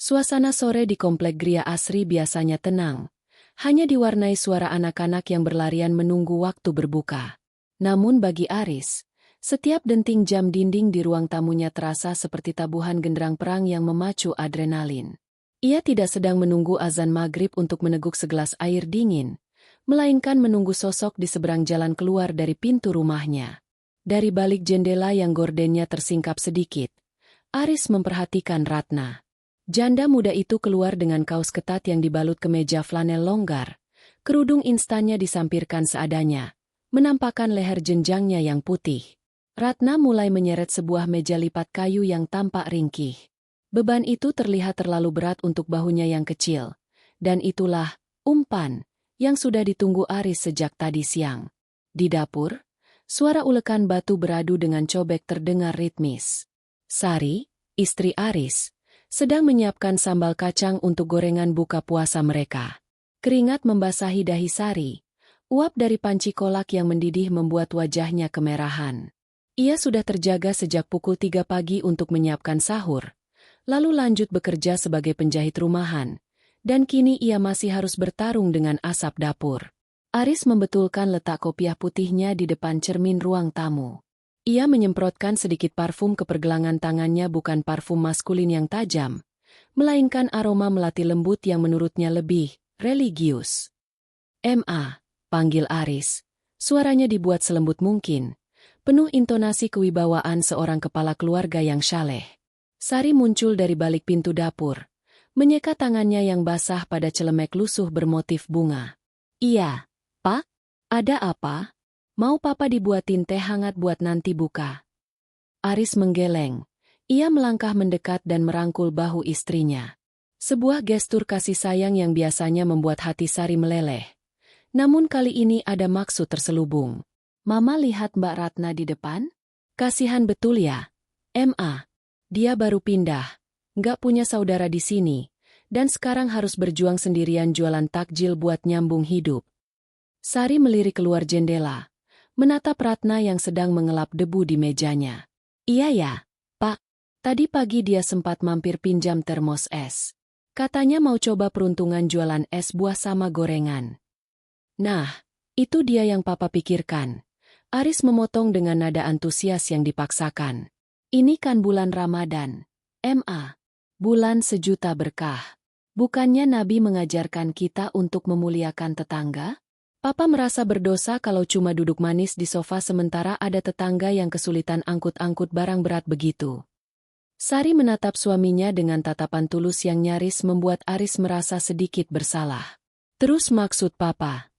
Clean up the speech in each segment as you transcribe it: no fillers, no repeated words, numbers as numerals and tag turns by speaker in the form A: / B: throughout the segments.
A: Suasana sore di Komplek Gria Asri biasanya tenang, hanya diwarnai suara anak-anak yang berlarian menunggu waktu berbuka. Namun bagi Aris, setiap denting jam dinding di ruang tamunya terasa seperti tabuhan genderang perang yang memacu adrenalin. Ia tidak sedang menunggu azan maghrib untuk meneguk segelas air dingin, melainkan menunggu sosok di seberang jalan keluar dari pintu rumahnya. Dari balik jendela yang gordennya tersingkap sedikit, Aris memperhatikan Ratna. Janda muda itu keluar dengan kaos ketat yang dibalut kemeja flanel longgar, kerudung instannya disampirkan seadanya, menampakkan leher jenjangnya yang putih. Ratna mulai menyeret sebuah meja lipat kayu yang tampak ringkih. Beban itu terlihat terlalu berat untuk bahunya yang kecil, dan itulah umpan yang sudah ditunggu Aris sejak tadi siang. Di dapur, suara ulekan batu beradu dengan cobek terdengar ritmis. Sari, istri Aris, sedang menyiapkan sambal kacang untuk gorengan buka puasa mereka. Keringat membasahi dahi Sari. Uap dari panci kolak yang mendidih membuat wajahnya kemerahan. Ia sudah terjaga sejak pukul 3 pagi untuk menyiapkan sahur, lalu lanjut bekerja sebagai penjahit rumahan, dan kini ia masih harus bertarung dengan asap dapur. Aris membetulkan letak kopiah putihnya di depan cermin ruang tamu. Ia menyemprotkan sedikit parfum ke pergelangan tangannya, bukan parfum maskulin yang tajam, melainkan aroma melati lembut yang menurutnya lebih religius. "Ma," panggil Aris. Suaranya dibuat selembut mungkin, penuh intonasi kewibawaan seorang kepala keluarga yang syaleh. Sari muncul dari balik pintu dapur, menyeka tangannya yang basah pada celemek lusuh bermotif bunga. "Iya, Pak? Ada apa? Mau Papa dibuatin teh hangat buat nanti buka?" Aris menggeleng. Ia melangkah mendekat dan merangkul bahu istrinya. Sebuah gestur kasih sayang yang biasanya membuat hati Sari meleleh. Namun kali ini ada maksud terselubung. "Mama lihat Mbak Ratna di depan? Kasihan betul ya, Ma. Dia baru pindah, nggak punya saudara di sini, dan sekarang harus berjuang sendirian jualan takjil buat nyambung hidup." Sari melirik keluar jendela, menatap Ratna yang sedang mengelap debu di mejanya. "Iya ya, Pak. Tadi pagi dia sempat mampir pinjam termos es. Katanya mau coba peruntungan jualan es buah sama gorengan." "Nah, itu dia yang Papa pikirkan." Aris memotong dengan nada antusias yang dipaksakan. "Ini kan bulan Ramadan, Ma. Bulan sejuta berkah. Bukannya Nabi mengajarkan kita untuk memuliakan tetangga? Papa merasa berdosa kalau cuma duduk manis di sofa sementara ada tetangga yang kesulitan angkut-angkut barang berat begitu." Sari menatap suaminya dengan tatapan tulus yang nyaris membuat Aris merasa sedikit bersalah. "Terus maksud Papa?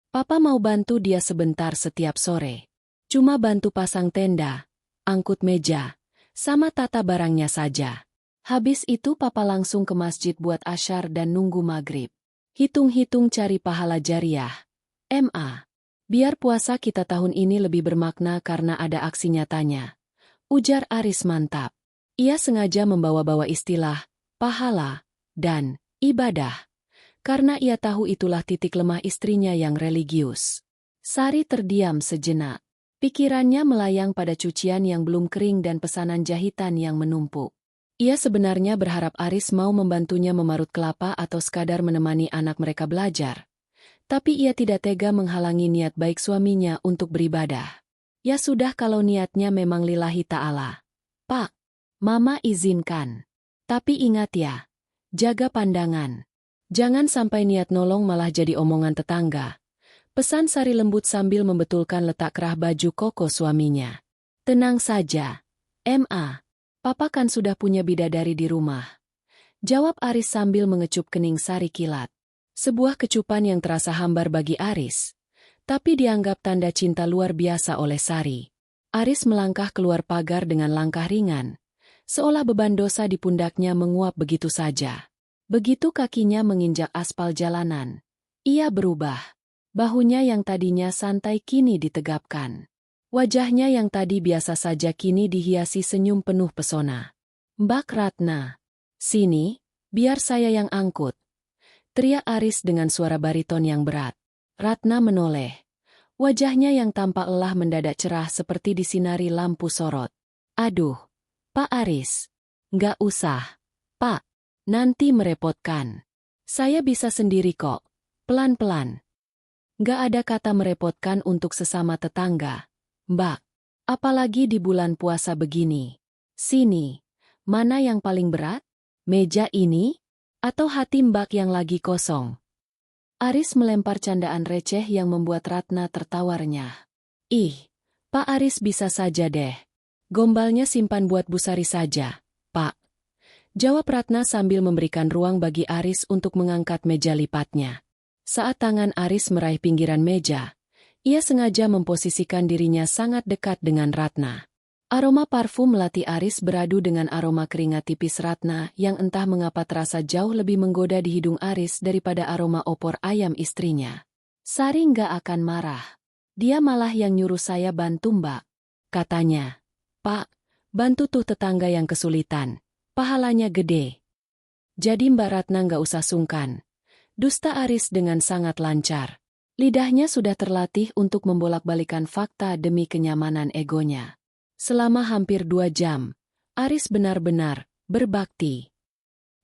A: Papa mau bantu dia sebentar setiap sore. Cuma bantu pasang tenda, angkut meja, sama tata barangnya saja. Habis itu Papa langsung ke masjid buat asyar dan nunggu maghrib. Hitung-hitung cari pahala jariah. Ma, biar puasa kita tahun ini lebih bermakna karena ada aksi nyatanya," ujar Aris mantap. Ia sengaja membawa-bawa istilah pahala dan ibadah, karena ia tahu itulah titik lemah istrinya yang religius. Sari terdiam sejenak. Pikirannya melayang pada cucian yang belum kering dan pesanan jahitan yang menumpuk. Ia sebenarnya berharap Aris mau membantunya memarut kelapa atau sekadar menemani anak mereka belajar. Tapi ia tidak tega menghalangi niat baik suaminya untuk beribadah. Ya sudah kalau niatnya memang lillahi ta'ala. "Pak, Mama izinkan. Tapi ingat ya, jaga pandangan. Jangan sampai niat nolong malah jadi omongan tetangga," pesan Sari lembut sambil membetulkan letak kerah baju koko suaminya. "Tenang saja, Ma. Papa kan sudah punya bidadari di rumah," jawab Aris sambil mengecup kening Sari kilat. Sebuah kecupan yang terasa hambar bagi Aris, tapi dianggap tanda cinta luar biasa oleh Sari. Aris melangkah keluar pagar dengan langkah ringan, seolah beban dosa di pundaknya menguap begitu saja. Begitu kakinya menginjak aspal jalanan, ia berubah. Bahunya yang tadinya santai kini ditegapkan. Wajahnya yang tadi biasa saja kini dihiasi senyum penuh pesona. "Mbak Ratna, sini, biar saya yang angkut," teriak Aris dengan suara bariton yang berat. Ratna menoleh. Wajahnya yang tampak lelah mendadak cerah seperti disinari lampu sorot. "Aduh, Pak Aris. Nggak usah, Pak. Nanti merepotkan. Saya bisa sendiri kok. Pelan-pelan. Gak ada kata merepotkan untuk sesama tetangga. Mbak, apalagi di bulan puasa begini. Sini, mana yang paling berat? Meja ini? Atau hati Mbak yang lagi kosong? Aris melempar candaan receh yang membuat Ratna tertawa renyah. Ih, Pak Aris bisa saja deh. Gombalnya simpan buat Bu Sari saja, Pak. Jawab Ratna sambil memberikan ruang bagi Aris untuk mengangkat meja lipatnya. Saat tangan Aris meraih pinggiran meja, ia sengaja memposisikan dirinya sangat dekat dengan Ratna. Aroma parfum melati Aris beradu dengan aroma keringat tipis Ratna yang entah mengapa terasa jauh lebih menggoda di hidung Aris daripada aroma opor ayam istrinya. Sari nggak akan marah. Dia malah yang nyuruh saya bantu Mbak. Katanya, Pak, bantu tuh tetangga yang kesulitan. Pahalanya gede. Jadi Mbak Ratna nggak usah sungkan. Dusta Aris dengan sangat lancar. Lidahnya sudah terlatih untuk membolak-balikan fakta demi kenyamanan egonya. Selama hampir 2 jam, Aris benar-benar berbakti.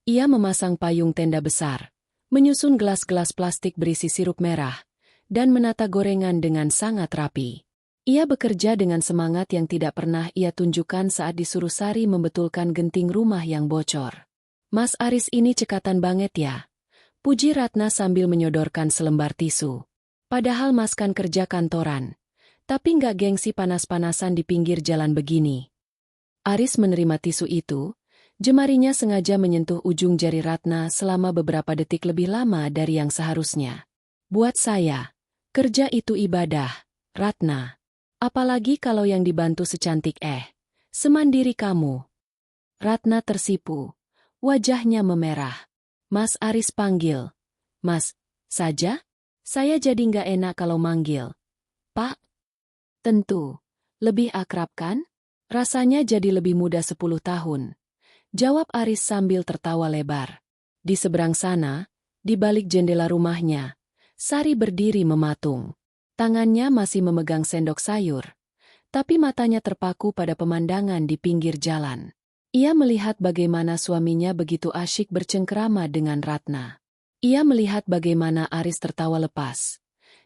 A: Ia memasang payung tenda besar, menyusun gelas-gelas plastik berisi sirup merah, dan menata gorengan dengan sangat rapi. Ia bekerja dengan semangat yang tidak pernah ia tunjukkan saat disuruh Sari membetulkan genting rumah yang bocor. Mas Aris ini cekatan banget ya. Puji Ratna sambil menyodorkan selembar tisu. Padahal Mas kan kerja kantoran. Tapi nggak gengsi panas-panasan di pinggir jalan begini. Aris menerima tisu itu, jemarinya sengaja menyentuh ujung jari Ratna selama beberapa detik lebih lama dari yang seharusnya. Buat saya, kerja itu ibadah, Ratna. Apalagi kalau yang dibantu secantik semandiri kamu. Ratna tersipu. Wajahnya memerah. Mas Aris panggil. Mas, saja? Saya jadi nggak enak kalau manggil. Pak? Tentu. Lebih akrab kan? Rasanya jadi lebih muda 10 tahun. Jawab Aris sambil tertawa lebar. Di seberang sana, di balik jendela rumahnya, Sari berdiri mematung. Tangannya masih memegang sendok sayur, tapi matanya terpaku pada pemandangan di pinggir jalan. Ia melihat bagaimana suaminya begitu asyik bercengkerama dengan Ratna. Ia melihat bagaimana Aris tertawa lepas.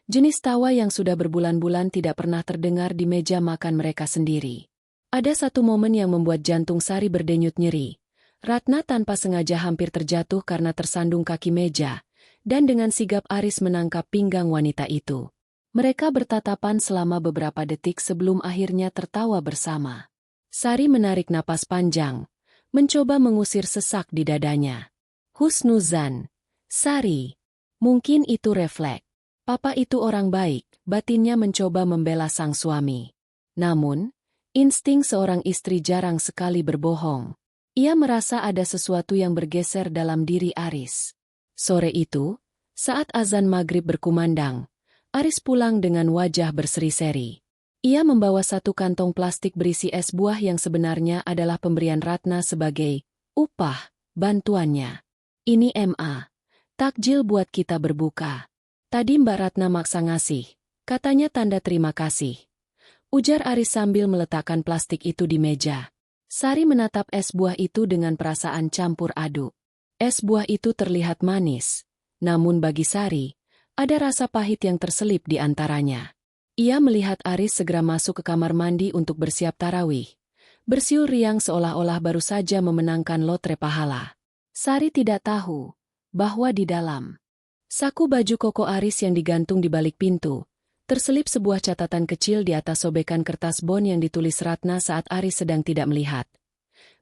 A: Jenis tawa yang sudah berbulan-bulan tidak pernah terdengar di meja makan mereka sendiri. Ada satu momen yang membuat jantung Sari berdenyut nyeri. Ratna tanpa sengaja hampir terjatuh karena tersandung kaki meja, dan dengan sigap Aris menangkap pinggang wanita itu. Mereka bertatapan selama beberapa detik sebelum akhirnya tertawa bersama. Sari menarik napas panjang, mencoba mengusir sesak di dadanya. Husnuzan, Sari, mungkin itu refleks. Papa itu orang baik, batinnya mencoba membela sang suami. Namun, insting seorang istri jarang sekali berbohong. Ia merasa ada sesuatu yang bergeser dalam diri Aris. Sore itu, saat azan maghrib berkumandang, Aris pulang dengan wajah berseri-seri. Ia membawa satu kantong plastik berisi es buah yang sebenarnya adalah pemberian Ratna sebagai upah bantuannya. Ini MA, takjil buat kita berbuka. Tadi Mbak Ratna maksa ngasih, katanya tanda terima kasih. Ujar Aris sambil meletakkan plastik itu di meja. Sari menatap es buah itu dengan perasaan campur aduk. Es buah itu terlihat manis, namun bagi Sari, ada rasa pahit yang terselip di antaranya. Ia melihat Aris segera masuk ke kamar mandi untuk bersiap tarawih. Bersiul riang seolah-olah baru saja memenangkan lotre pahala. Sari tidak tahu bahwa di dalam saku baju koko Aris yang digantung di balik pintu, terselip sebuah catatan kecil di atas sobekan kertas bon yang ditulis Ratna saat Aris sedang tidak melihat.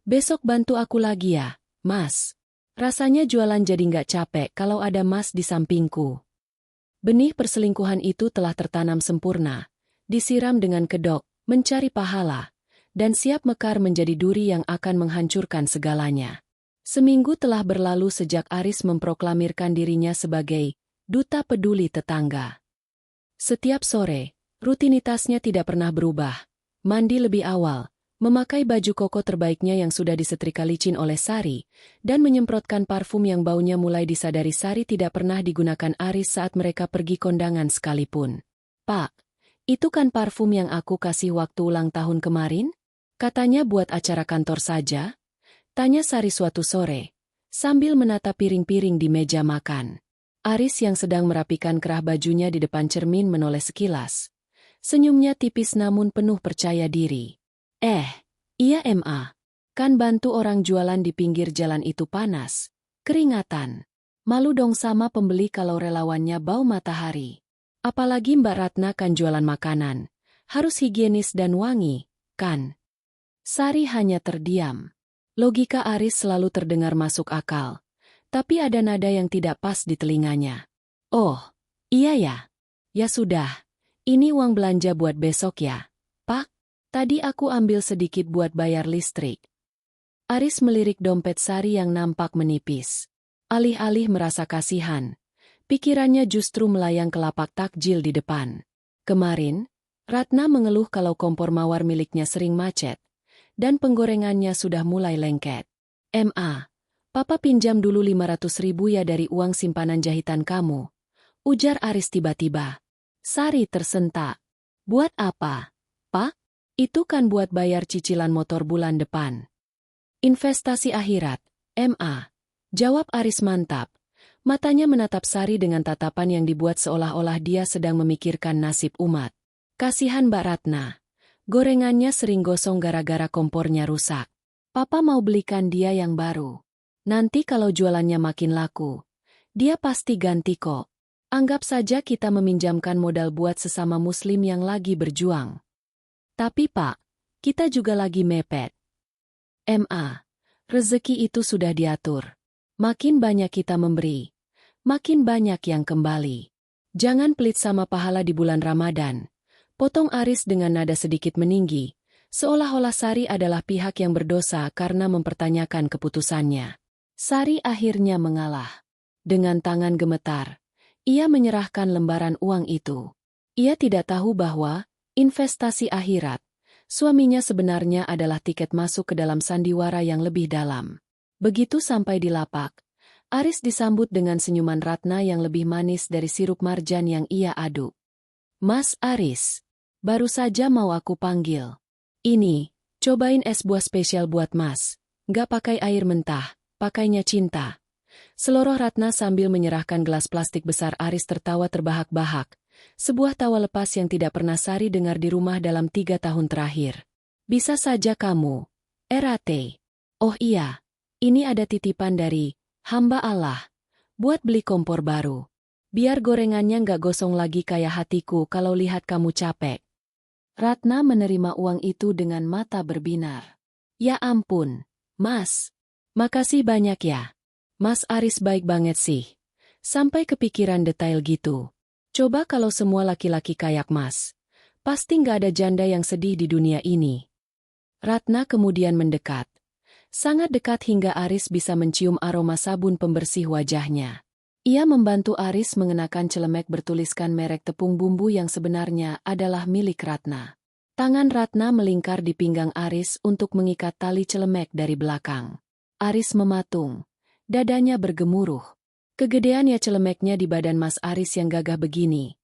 A: Besok bantu aku lagi ya, Mas. Rasanya jualan jadi nggak capek kalau ada Mas di sampingku. Benih perselingkuhan itu telah tertanam sempurna, disiram dengan kedok, mencari pahala, dan siap mekar menjadi duri yang akan menghancurkan segalanya. Seminggu telah berlalu sejak Aris memproklamirkan dirinya sebagai duta peduli tetangga. Setiap sore, rutinitasnya tidak pernah berubah. Mandi lebih awal, memakai baju koko terbaiknya yang sudah disetrika licin oleh Sari, dan menyemprotkan parfum yang baunya mulai disadari Sari tidak pernah digunakan Aris saat mereka pergi kondangan sekalipun. Pak, itu kan parfum yang aku kasih waktu ulang tahun kemarin? Katanya buat acara kantor saja? Tanya Sari suatu sore, sambil menata piring-piring di meja makan. Aris yang sedang merapikan kerah bajunya di depan cermin menoleh sekilas. Senyumnya tipis namun penuh percaya diri. Iya Ma. Kan bantu orang jualan di pinggir jalan itu panas. Keringatan. Malu dong sama pembeli kalau relawannya bau matahari. Apalagi Mbak Ratna kan jualan makanan. Harus higienis dan wangi, kan? Sari hanya terdiam. Logika Aris selalu terdengar masuk akal. Tapi ada nada yang tidak pas di telinganya. Oh, iya ya. Ya sudah. Ini uang belanja buat besok ya, Pak. Tadi aku ambil sedikit buat bayar listrik. Aris melirik dompet Sari yang nampak menipis. Alih-alih merasa kasihan, pikirannya justru melayang ke lapak takjil di depan. Kemarin, Ratna mengeluh kalau kompor mawar miliknya sering macet, dan penggorengannya sudah mulai lengket. Ma, Papa pinjam dulu 500.000 ya dari uang simpanan jahitan kamu, ujar Aris tiba-tiba. Sari tersentak. Buat apa, Pak? Itu kan buat bayar cicilan motor bulan depan. Investasi akhirat, Ma. Jawab Aris mantap. Matanya menatap Sari dengan tatapan yang dibuat seolah-olah dia sedang memikirkan nasib umat. Kasihan Mbak Ratna. Gorengannya sering gosong gara-gara kompornya rusak. Papa mau belikan dia yang baru. Nanti kalau jualannya makin laku, dia pasti ganti kok. Anggap saja kita meminjamkan modal buat sesama muslim yang lagi berjuang. Tapi Pak, kita juga lagi mepet. Ma, rezeki itu sudah diatur. Makin banyak kita memberi, makin banyak yang kembali. Jangan pelit sama pahala di bulan Ramadan. Potong Aris dengan nada sedikit meninggi, seolah-olah Sari adalah pihak yang berdosa karena mempertanyakan keputusannya. Sari akhirnya mengalah. Dengan tangan gemetar, ia menyerahkan lembaran uang itu. Ia tidak tahu bahwa investasi akhirat, suaminya sebenarnya adalah tiket masuk ke dalam sandiwara yang lebih dalam. Begitu sampai di lapak, Aris disambut dengan senyuman Ratna yang lebih manis dari sirup marjan yang ia aduk. Mas Aris, baru saja mau aku panggil. Ini, cobain es buah spesial buat Mas. Nggak pakai air mentah, pakainya cinta. Seloroh Ratna sambil menyerahkan gelas plastik besar. Aris tertawa terbahak-bahak. Sebuah tawa lepas yang tidak pernah Sari dengar di rumah dalam 3 tahun terakhir. Bisa saja kamu, Erate. Oh iya, ini ada titipan dari hamba Allah. Buat beli kompor baru. Biar gorengannya nggak gosong lagi kayak hatiku kalau lihat kamu capek. Ratna menerima uang itu dengan mata berbinar. Ya ampun, Mas. Makasih banyak ya. Mas Aris baik banget sih. Sampai kepikiran detail gitu. Coba kalau semua laki-laki kayak Mas. Pasti nggak ada janda yang sedih di dunia ini. Ratna kemudian mendekat. Sangat dekat hingga Aris bisa mencium aroma sabun pembersih wajahnya. Ia membantu Aris mengenakan celemek bertuliskan merek tepung bumbu yang sebenarnya adalah milik Ratna. Tangan Ratna melingkar di pinggang Aris untuk mengikat tali celemek dari belakang. Aris mematung. Dadanya bergemuruh. Kegedean ya celemeknya di badan Mas Aris yang gagah begini.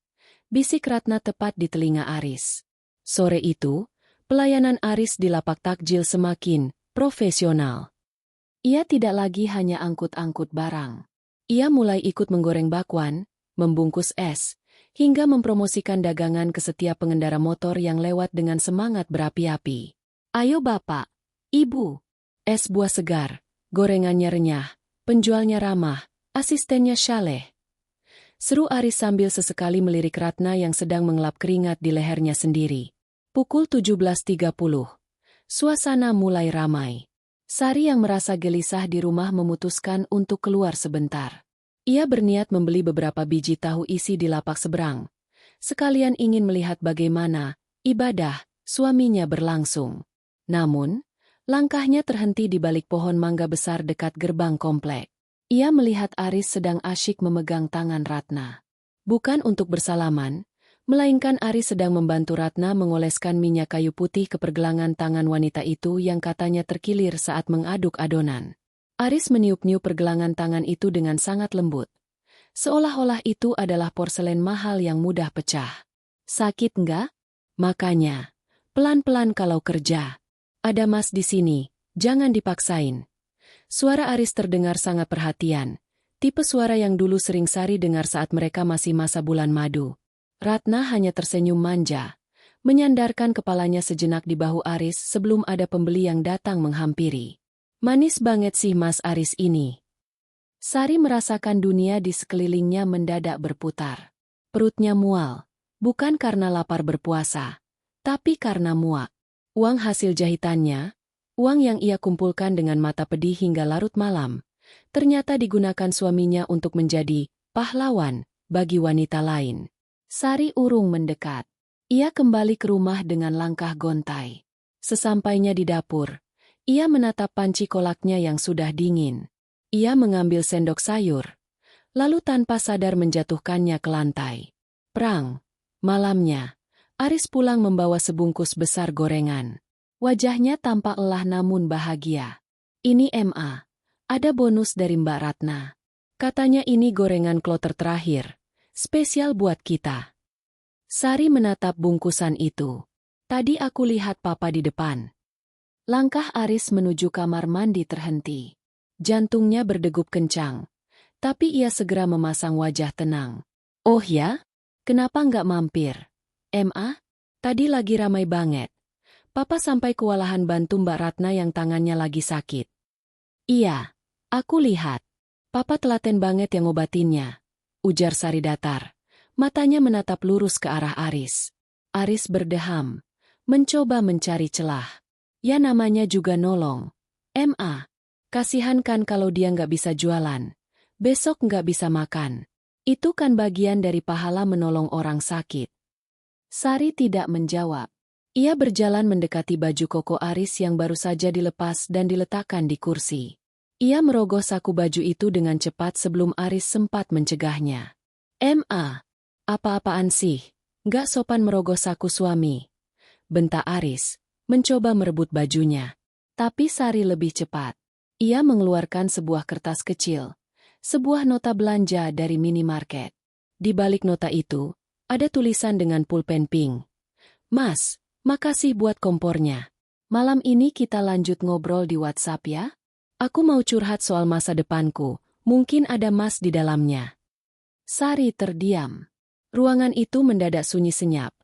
A: Bisik Ratna tepat di telinga Aris. Sore itu, pelayanan Aris di lapak takjil semakin profesional. Ia tidak lagi hanya angkut-angkut barang. Ia mulai ikut menggoreng bakwan, membungkus es, hingga mempromosikan dagangan ke setiap pengendara motor yang lewat dengan semangat berapi-api. Ayo Bapak, Ibu, es buah segar, gorengannya renyah, penjualnya ramah, asistennya syaleh. Seru Aris sambil sesekali melirik Ratna yang sedang mengelap keringat di lehernya sendiri. Pukul 17.30. Suasana mulai ramai. Sari yang merasa gelisah di rumah memutuskan untuk keluar sebentar. Ia berniat membeli beberapa biji tahu isi di lapak seberang. Sekalian ingin melihat bagaimana ibadah suaminya berlangsung. Namun, langkahnya terhenti di balik pohon mangga besar dekat gerbang komplek. Ia melihat Aris sedang asyik memegang tangan Ratna. Bukan untuk bersalaman, melainkan Aris sedang membantu Ratna mengoleskan minyak kayu putih ke pergelangan tangan wanita itu yang katanya terkilir saat mengaduk adonan. Aris meniup-niup pergelangan tangan itu dengan sangat lembut. Seolah-olah itu adalah porselen mahal yang mudah pecah. Sakit enggak? Makanya, pelan-pelan kalau kerja. Ada Mas di sini, jangan dipaksain. Suara Aris terdengar sangat perhatian. Tipe suara yang dulu sering Sari dengar saat mereka masih masa bulan madu. Ratna hanya tersenyum manja, menyandarkan kepalanya sejenak di bahu Aris sebelum ada pembeli yang datang menghampiri. Manis banget sih Mas Aris ini. Sari merasakan dunia di sekelilingnya mendadak berputar. Perutnya mual, bukan karena lapar berpuasa, tapi karena muak. Uang hasil jahitannya, uang yang ia kumpulkan dengan mata pedih hingga larut malam, ternyata digunakan suaminya untuk menjadi pahlawan bagi wanita lain. Sari urung mendekat. Ia kembali ke rumah dengan langkah gontai. Sesampainya di dapur, ia menatap panci kolaknya yang sudah dingin. Ia mengambil sendok sayur, lalu tanpa sadar menjatuhkannya ke lantai. Prang. Malamnya, Aris pulang membawa sebungkus besar gorengan. Wajahnya tampak lelah namun bahagia. Ini MA. Ada bonus dari Mbak Ratna. Katanya ini gorengan kloter terakhir. Spesial buat kita. Sari menatap bungkusan itu. Tadi aku lihat papa di depan. Langkah Aris menuju kamar mandi terhenti. Jantungnya berdegup kencang. Tapi ia segera memasang wajah tenang. Oh ya? Kenapa nggak mampir? MA? Tadi lagi ramai banget. Papa sampai kewalahan bantu Mbak Ratna yang tangannya lagi sakit. Iya, aku lihat. Papa telaten banget yang ngobatinnya. Ujar Sari datar. Matanya menatap lurus ke arah Aris. Aris berdeham. Mencoba mencari celah. Ya namanya juga nolong. MA. Kasihan kan kalau dia nggak bisa jualan. Besok nggak bisa makan. Itu kan bagian dari pahala menolong orang sakit. Sari tidak menjawab. Ia berjalan mendekati baju koko Aris yang baru saja dilepas dan diletakkan di kursi. Ia merogoh saku baju itu dengan cepat sebelum Aris sempat mencegahnya. MA. Apa-apaan sih? Nggak sopan merogoh saku suami. Bentak Aris, mencoba merebut bajunya. Tapi Sari lebih cepat. Ia mengeluarkan sebuah kertas kecil. Sebuah nota belanja dari minimarket. Di balik nota itu, ada tulisan dengan pulpen pink. Mas, makasih buat kompornya. Malam ini kita lanjut ngobrol di WhatsApp ya? Aku mau curhat soal masa depanku, mungkin ada mas di dalamnya. Sari terdiam. Ruangan itu mendadak sunyi senyap.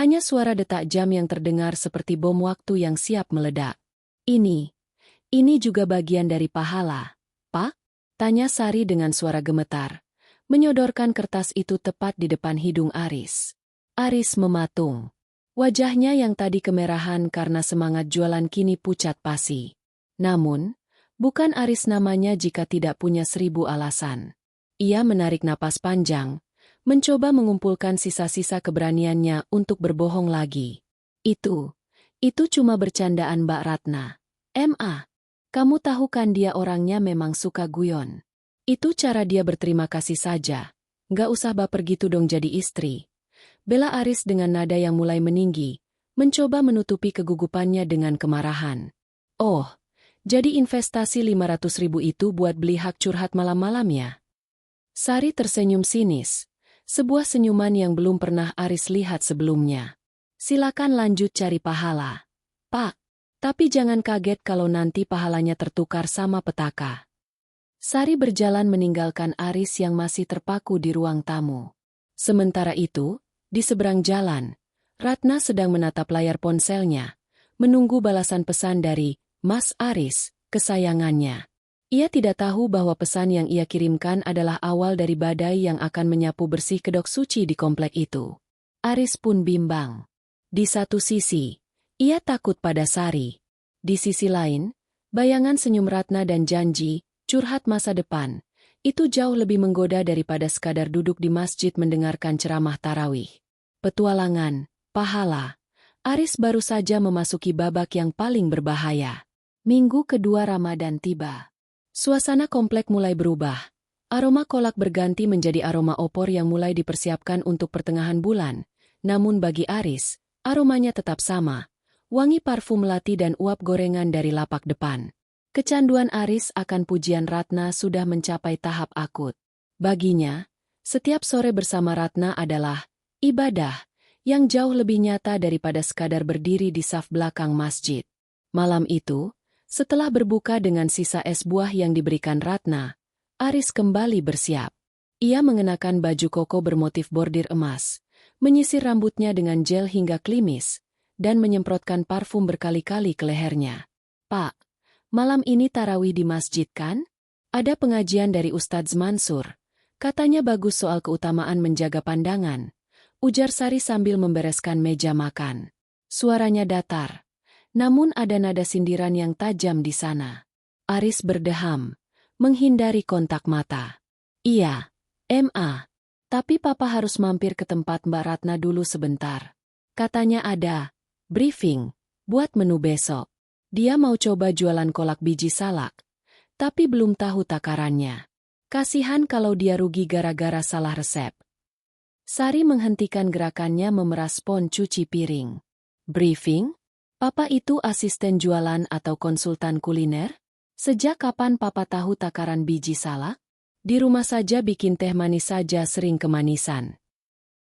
A: Hanya suara detak jam yang terdengar seperti bom waktu yang siap meledak. Ini juga bagian dari pahala, Pak? Tanya Sari dengan suara gemetar, menyodorkan kertas itu tepat di depan hidung Aris. Aris mematung. Wajahnya yang tadi kemerahan karena semangat jualan kini pucat pasi. Namun, bukan Aris namanya jika tidak punya 1000 alasan. Ia menarik napas panjang, mencoba mengumpulkan sisa-sisa keberaniannya untuk berbohong lagi. Itu cuma bercandaan Mbak Ratna. MA. Kamu tahu kan dia orangnya memang suka guyon. Itu cara dia berterima kasih saja. Nggak usah baper gitu dong jadi istri. Bela Aris dengan nada yang mulai meninggi, mencoba menutupi kegugupannya dengan kemarahan. Oh, jadi investasi 500.000 itu buat beli hak curhat malam-malam ya? Sari tersenyum sinis. Sebuah senyuman yang belum pernah Aris lihat sebelumnya. Silakan lanjut cari pahala. Pak. Tapi jangan kaget kalau nanti pahalanya tertukar sama petaka. Sari berjalan meninggalkan Aris yang masih terpaku di ruang tamu. Sementara itu, di seberang jalan, Ratna sedang menatap layar ponselnya, menunggu balasan pesan dari Mas Aris, kesayangannya. Ia tidak tahu bahwa pesan yang ia kirimkan adalah awal dari badai yang akan menyapu bersih kedok suci di komplek itu. Aris pun bimbang. Di satu sisi, ia takut pada Sari. Di sisi lain, bayangan senyum Ratna dan janji, curhat masa depan, itu jauh lebih menggoda daripada sekadar duduk di masjid mendengarkan ceramah tarawih. Petualangan, pahala. Aris baru saja memasuki babak yang paling berbahaya. Minggu kedua Ramadan tiba. Suasana komplek mulai berubah. Aroma kolak berganti menjadi aroma opor yang mulai dipersiapkan untuk pertengahan bulan. Namun bagi Aris, aromanya tetap sama. Wangi parfum melati dan uap gorengan dari lapak depan. Kecanduan Aris akan pujian Ratna sudah mencapai tahap akut. Baginya, setiap sore bersama Ratna adalah ibadah yang jauh lebih nyata daripada sekadar berdiri di saf belakang masjid. Malam itu, Setelah berbuka dengan sisa es buah yang diberikan Ratna, Aris kembali bersiap. Ia mengenakan baju koko bermotif bordir emas, menyisir rambutnya dengan gel hingga klimis, dan menyemprotkan parfum berkali-kali ke lehernya. "Pak, malam ini tarawih di masjid kan? Ada pengajian dari Ustadz Mansur. Katanya bagus soal keutamaan menjaga pandangan," ujar Sari sambil membereskan meja makan. Suaranya datar, namun ada nada sindiran yang tajam di sana. Aris berdeham, menghindari kontak mata. "Iya, Ma. Tapi Papa harus mampir ke tempat Mbak Ratna dulu sebentar. Katanya ada briefing buat menu besok. Dia mau coba jualan kolak biji salak, tapi belum tahu takarannya. Kasihan kalau dia rugi gara-gara salah resep." Sari menghentikan gerakannya memeras spons cuci piring. "Briefing? Papa itu asisten jualan atau konsultan kuliner? Sejak kapan Papa tahu takaran biji salak? Di rumah saja bikin teh manis saja sering kemanisan."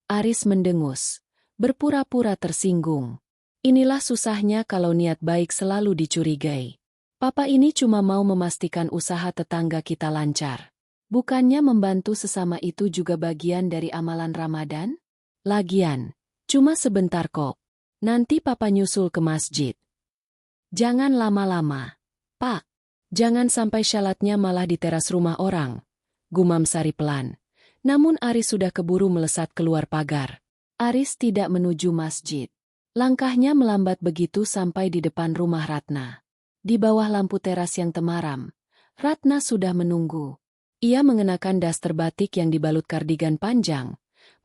A: Aris mendengus, berpura-pura tersinggung. Inilah susahnya kalau niat baik selalu dicurigai. Papa ini cuma mau memastikan usaha tetangga kita lancar. Bukannya membantu sesama itu juga bagian dari amalan Ramadan? Lagian, cuma sebentar kok. Nanti Papa nyusul ke masjid. "Jangan lama-lama, Pak. Jangan sampai syalatnya malah di teras rumah orang," gumam Sari pelan. Namun Aris sudah keburu melesat keluar pagar. Aris tidak menuju masjid. Langkahnya melambat begitu sampai di depan rumah Ratna. Di bawah lampu teras yang temaram, Ratna sudah menunggu. Ia mengenakan daster batik yang dibalut kardigan panjang,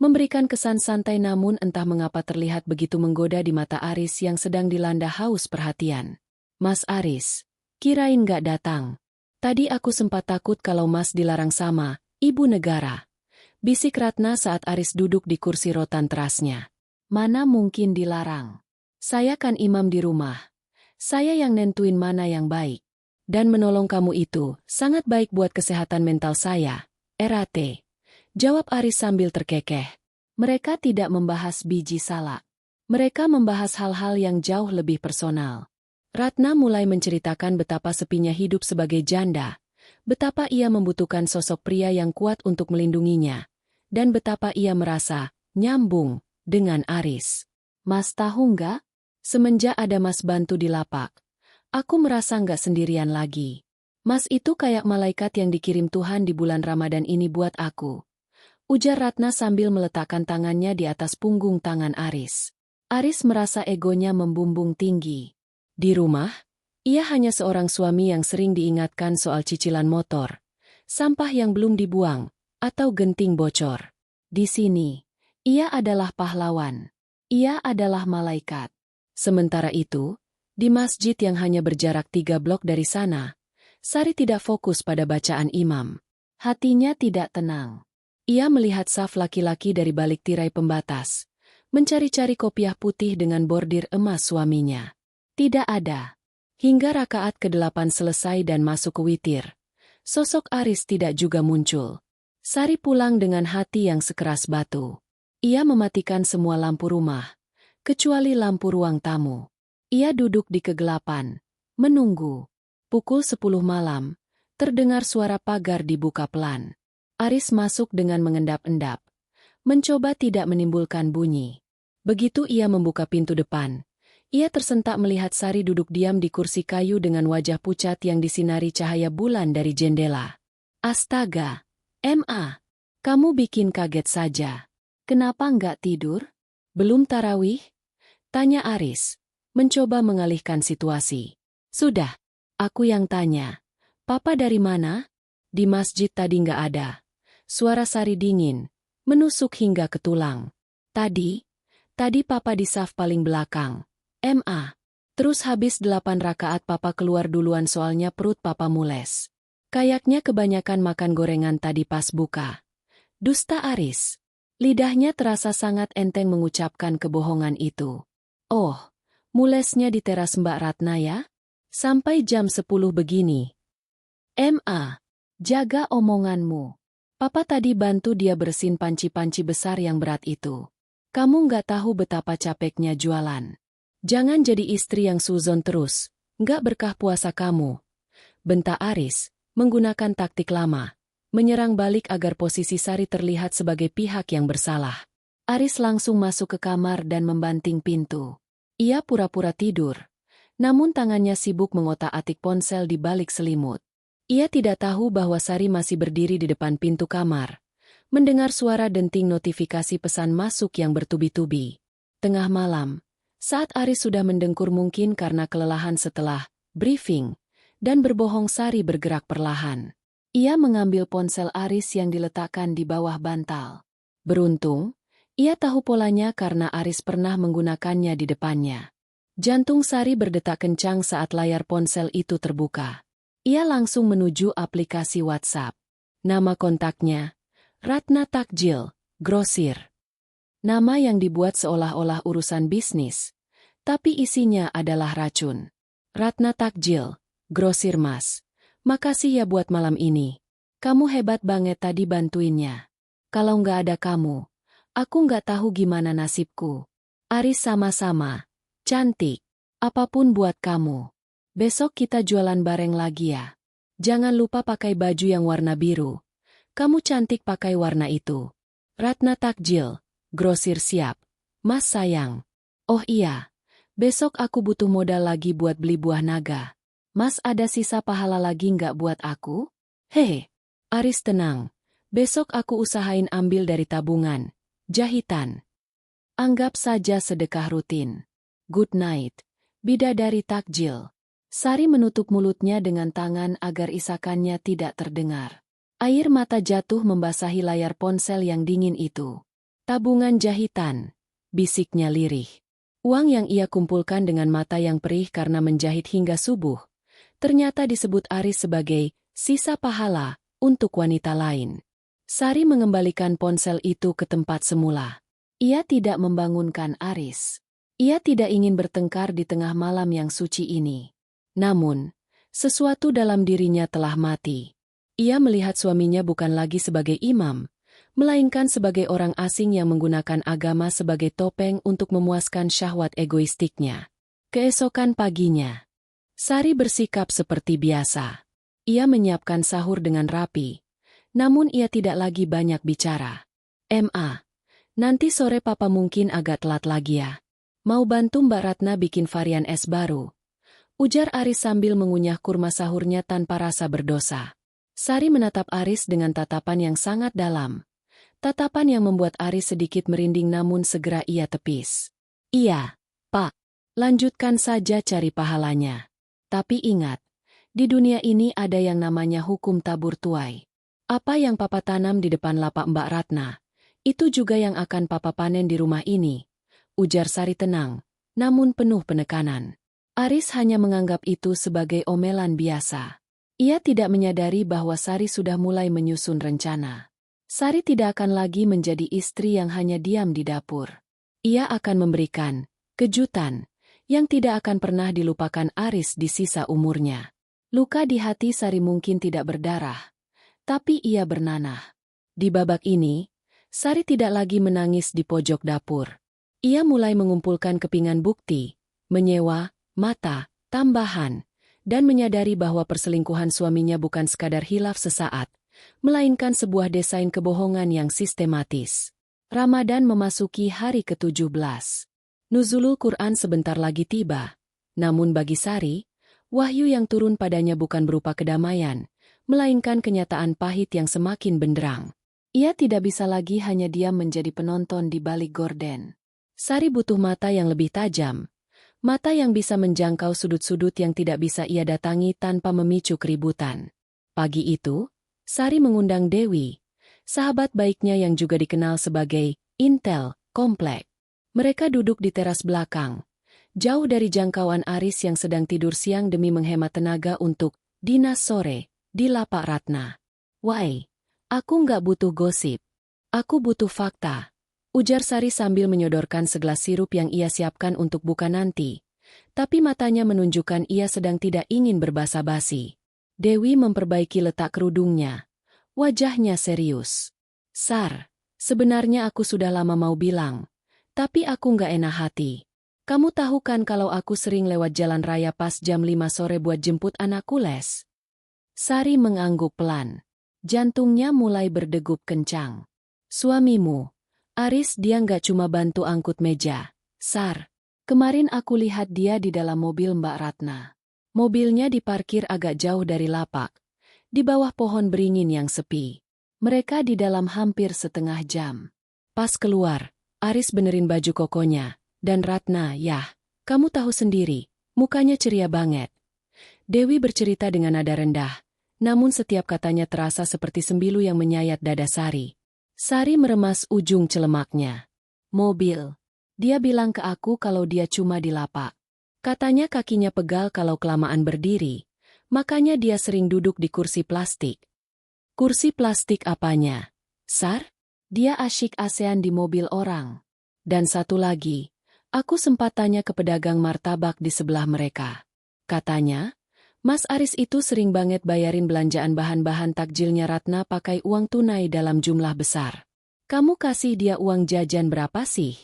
A: memberikan kesan santai namun entah mengapa terlihat begitu menggoda di mata Aris yang sedang dilanda haus perhatian. "Mas Aris, kirain gak datang. Tadi aku sempat takut kalau Mas dilarang sama Ibu Negara," bisik Ratna saat Aris duduk di kursi rotan terasnya. "Mana mungkin dilarang. Saya kan imam di rumah. Saya yang nentuin mana yang baik. Dan menolong kamu itu sangat baik buat kesehatan mental saya, RAT," jawab Aris sambil terkekeh. Mereka tidak membahas biji salak. Mereka membahas hal-hal yang jauh lebih personal. Ratna mulai menceritakan betapa sepinya hidup sebagai janda, betapa ia membutuhkan sosok pria yang kuat untuk melindunginya, dan betapa ia merasa nyambung dengan Aris. "Mas tahu nggak? Semenjak ada Mas bantu di lapak, aku merasa nggak sendirian lagi. Mas itu kayak malaikat yang dikirim Tuhan di bulan Ramadan ini buat aku," ujar Ratna sambil meletakkan tangannya di atas punggung tangan Aris. Aris merasa egonya membumbung tinggi. Di rumah, ia hanya seorang suami yang sering diingatkan soal cicilan motor, sampah yang belum dibuang, atau genting bocor. Di sini, ia adalah pahlawan. Ia adalah malaikat. Sementara itu, di masjid yang hanya berjarak 3 blok dari sana, Sari tidak fokus pada bacaan imam. Hatinya tidak tenang. Ia melihat saf laki-laki dari balik tirai pembatas, mencari-cari kopiah putih dengan bordir emas suaminya. Tidak ada. Hingga rakaat ke-8 selesai dan masuk ke witir, sosok Aris tidak juga muncul. Sari pulang dengan hati yang sekeras batu. Ia mematikan semua lampu rumah, kecuali lampu ruang tamu. Ia duduk di kegelapan, menunggu. Pukul 10 malam, terdengar suara pagar dibuka pelan. Aris masuk dengan mengendap-endap, mencoba tidak menimbulkan bunyi. Begitu ia membuka pintu depan, ia tersentak melihat Sari duduk diam di kursi kayu dengan wajah pucat yang disinari cahaya bulan dari jendela. "Astaga, Ma, kamu bikin kaget saja. Kenapa nggak tidur? Belum tarawih?" tanya Aris, mencoba mengalihkan situasi. "Sudah, aku yang tanya. Papa dari mana?" "Di masjid tadi nggak ada." Suara Sari dingin, menusuk hingga ke tulang. Tadi Papa di saf paling belakang. Ma. Terus habis 8 rakaat Papa keluar duluan soalnya perut Papa mules. Kayaknya kebanyakan makan gorengan tadi pas buka." Dusta Aris. Lidahnya terasa sangat enteng mengucapkan kebohongan itu. "Oh, mulesnya di teras Mbak Ratna ya? Sampai jam 10 begini." "Ma, jaga omonganmu. Papa tadi bantu dia bersihin panci-panci besar yang berat itu. Kamu nggak tahu betapa capeknya jualan. Jangan jadi istri yang suzon terus," Nggak berkah puasa kamu, bentak Aris, menggunakan taktik lama. Menyerang balik agar posisi Sari terlihat sebagai pihak yang bersalah. Aris langsung masuk ke kamar dan membanting pintu. Ia pura-pura tidur, namun tangannya sibuk mengotak-atik ponsel di balik selimut. Ia tidak tahu bahwa Sari masih berdiri di depan pintu kamar, mendengar suara denting notifikasi pesan masuk yang bertubi-tubi. Tengah malam, saat Aris sudah mendengkur mungkin karena kelelahan setelah briefing, dan berbohong, Sari bergerak perlahan. Ia mengambil ponsel Aris yang diletakkan di bawah bantal. Beruntung, ia tahu polanya karena Aris pernah menggunakannya di depannya. Jantung Sari berdetak kencang saat layar ponsel itu terbuka. Ia langsung menuju aplikasi WhatsApp. Nama kontaknya, Ratna Takjil, grosir. Nama yang dibuat seolah-olah urusan bisnis, tapi isinya adalah racun. Ratna Takjil, grosir mas. Makasih ya buat malam ini. Kamu hebat banget tadi bantuinnya. Kalau nggak ada kamu, aku nggak tahu gimana nasibku. Aris sama-sama. Cantik. Apapun buat kamu. Besok kita jualan bareng lagi ya. Jangan lupa pakai baju yang warna biru. Kamu cantik pakai warna itu. Ratna Takjil, grosir siap. Mas sayang. Oh iya. Besok aku butuh modal lagi buat beli buah naga. Mas ada sisa pahala lagi nggak buat aku? Hehe. Aris tenang. Besok aku usahain ambil dari tabungan. Jahitan. Anggap saja sedekah rutin. Good night. Bidadari Takjil. Sari menutup mulutnya dengan tangan agar isakannya tidak terdengar. Air mata jatuh membasahi layar ponsel yang dingin itu. Tabungan jahitan. Bisiknya lirih. Uang yang ia kumpulkan dengan mata yang perih karena menjahit hingga subuh. Ternyata disebut Aris sebagai sisa pahala untuk wanita lain. Sari mengembalikan ponsel itu ke tempat semula. Ia tidak membangunkan Aris. Ia tidak ingin bertengkar di tengah malam yang suci ini. Namun, sesuatu dalam dirinya telah mati. Ia melihat suaminya bukan lagi sebagai imam, melainkan sebagai orang asing yang menggunakan agama sebagai topeng untuk memuaskan syahwat egoistiknya. Keesokan paginya, Sari bersikap seperti biasa. Ia menyiapkan sahur dengan rapi, namun ia tidak lagi banyak bicara. Nanti sore papa mungkin agak telat lagi ya. Mau bantu Mbak Ratna bikin varian es baru? Ujar Aris sambil mengunyah kurma sahurnya tanpa rasa berdosa. Sari menatap Aris dengan tatapan yang sangat dalam. Tatapan yang membuat Aris sedikit merinding namun segera ia tepis. Iya, Pak. Lanjutkan saja cari pahalanya. Tapi ingat, di dunia ini ada yang namanya hukum tabur tuai. Apa yang papa tanam di depan lapak Mbak Ratna, itu juga yang akan papa panen di rumah ini. Ujar Sari tenang, namun penuh penekanan. Aris hanya menganggap itu sebagai omelan biasa. Ia tidak menyadari bahwa Sari sudah mulai menyusun rencana. Sari tidak akan lagi menjadi istri yang hanya diam di dapur. Ia akan memberikan kejutan yang tidak akan pernah dilupakan Aris di sisa umurnya. Luka di hati Sari mungkin tidak berdarah, tapi ia bernanah. Di babak ini, Sari tidak lagi menangis di pojok dapur. Ia mulai mengumpulkan kepingan bukti, menyewa, mata, tambahan, dan menyadari bahwa perselingkuhan suaminya bukan sekadar hilaf sesaat, melainkan sebuah desain kebohongan yang sistematis. Ramadan memasuki hari ke-17. Nuzulul Quran sebentar lagi tiba. Namun bagi Sari, wahyu yang turun padanya bukan berupa kedamaian, melainkan kenyataan pahit yang semakin benderang. Ia tidak bisa lagi hanya diam menjadi penonton di balik gorden. Sari butuh mata yang lebih tajam, mata yang bisa menjangkau sudut-sudut yang tidak bisa ia datangi tanpa memicu keributan. Pagi itu, Sari mengundang Dewi, sahabat baiknya yang juga dikenal sebagai Intel Komplek. Mereka duduk di teras belakang, jauh dari jangkauan Aris yang sedang tidur siang demi menghemat tenaga untuk dinas sore di lapak Ratna. Wai, aku nggak butuh gosip. Aku butuh fakta. Ujar Sari sambil menyodorkan segelas sirup yang ia siapkan untuk buka nanti. Tapi matanya menunjukkan ia sedang tidak ingin berbasa-basi. Dewi memperbaiki letak kerudungnya. Wajahnya serius. Sar, sebenarnya aku sudah lama mau bilang. Tapi aku nggak enak hati. Kamu tahu kan kalau aku sering lewat jalan raya pas jam 5 sore buat jemput anakku les? Sari mengangguk pelan. Jantungnya mulai berdegup kencang. Suamimu, Aris, dia nggak cuma bantu angkut meja. Sar, kemarin aku lihat dia di dalam mobil Mbak Ratna. Mobilnya diparkir agak jauh dari lapak, di bawah pohon beringin yang sepi. Mereka di dalam hampir setengah jam. Pas keluar, Aris benerin baju kokonya. Dan Ratna, yah, kamu tahu sendiri, mukanya ceria banget. Dewi bercerita dengan nada rendah, namun setiap katanya terasa seperti sembilu yang menyayat dada Sari. Sari meremas ujung celemaknya. Mobil. Dia bilang ke aku kalau dia cuma di lapak. Katanya kakinya pegal kalau kelamaan berdiri, makanya dia sering duduk di kursi plastik. Kursi plastik apanya? Sar? Dia asyik ASEAN di mobil orang. Dan satu lagi. Aku sempat tanya ke pedagang martabak di sebelah mereka. Katanya, Mas Aris itu sering banget bayarin belanjaan bahan-bahan takjilnya Ratna pakai uang tunai dalam jumlah besar. Kamu kasih dia uang jajan berapa sih?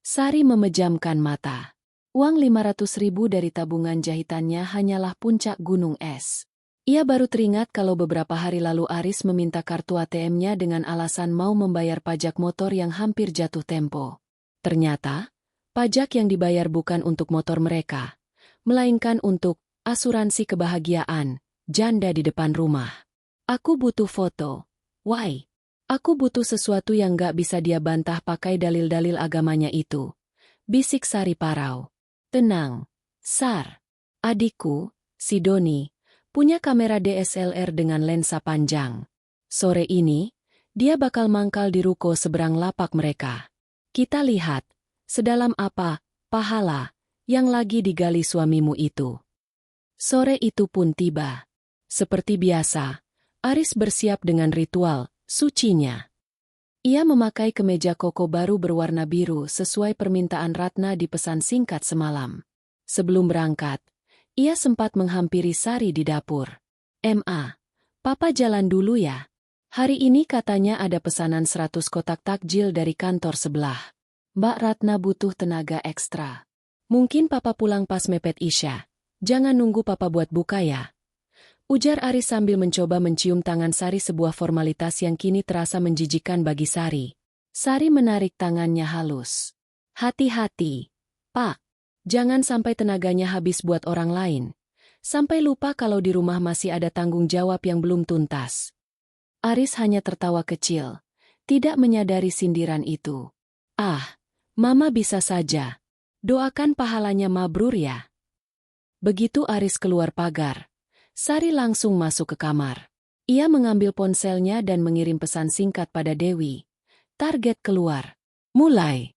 A: Sari memejamkan mata. Uang 500.000 dari tabungan jahitannya hanyalah puncak gunung es. Ia baru teringat kalau beberapa hari lalu Aris meminta kartu ATM-nya dengan alasan mau membayar pajak motor yang hampir jatuh tempo. Ternyata, pajak yang dibayar bukan untuk motor mereka, melainkan untuk asuransi kebahagiaan, janda di depan rumah. Aku butuh foto. Why? Aku butuh sesuatu yang gak bisa dia bantah pakai dalil-dalil agamanya itu. Bisik Sari parau. Tenang, Sar. Adikku, si Doni, punya kamera DSLR dengan lensa panjang. Sore ini, dia bakal mangkal di ruko seberang lapak mereka. Kita lihat. Sedalam apa, pahala, yang lagi digali suamimu itu. Sore itu pun tiba. Seperti biasa, Aris bersiap dengan ritual sucinya. Ia memakai kemeja koko baru berwarna biru sesuai permintaan Ratna di pesan singkat semalam. Sebelum berangkat, ia sempat menghampiri Sari di dapur. "Ma, Papa jalan dulu ya. Hari ini katanya ada pesanan 100 kotak takjil dari kantor sebelah. Mbak Ratna butuh tenaga ekstra. Mungkin Papa pulang pas mepet Isya. Jangan nunggu Papa buat buka ya." Ujar Aris sambil mencoba mencium tangan Sari, sebuah formalitas yang kini terasa menjijikan bagi Sari. Sari menarik tangannya halus. "Hati-hati, Pak. Jangan sampai tenaganya habis buat orang lain. Sampai lupa kalau di rumah masih ada tanggung jawab yang belum tuntas." Aris hanya tertawa kecil, tidak menyadari sindiran itu. "Ah, Mama bisa saja. Doakan pahalanya mabrur ya." Begitu Aris keluar pagar, Sari langsung masuk ke kamar. Ia mengambil ponselnya dan mengirim pesan singkat pada Dewi. Target keluar. Mulai.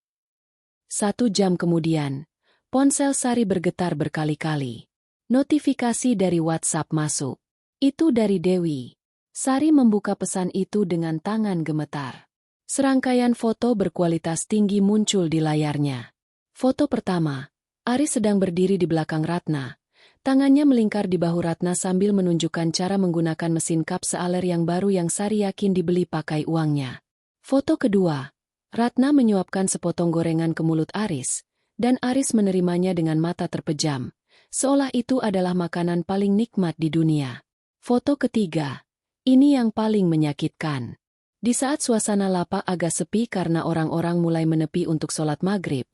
A: 1 jam kemudian, ponsel Sari bergetar berkali-kali. Notifikasi dari WhatsApp masuk. Itu dari Dewi. Sari membuka pesan itu dengan tangan gemetar. Serangkaian foto berkualitas tinggi muncul di layarnya. Foto pertama, Aris sedang berdiri di belakang Ratna. Tangannya melingkar di bahu Ratna sambil menunjukkan cara menggunakan mesin cup sealer yang baru yang Sari yakin dibeli pakai uangnya. Foto kedua, Ratna menyuapkan sepotong gorengan ke mulut Aris, dan Aris menerimanya dengan mata terpejam, seolah itu adalah makanan paling nikmat di dunia. Foto ketiga, ini yang paling menyakitkan. Di saat suasana lapak agak sepi karena orang-orang mulai menepi untuk sholat maghrib,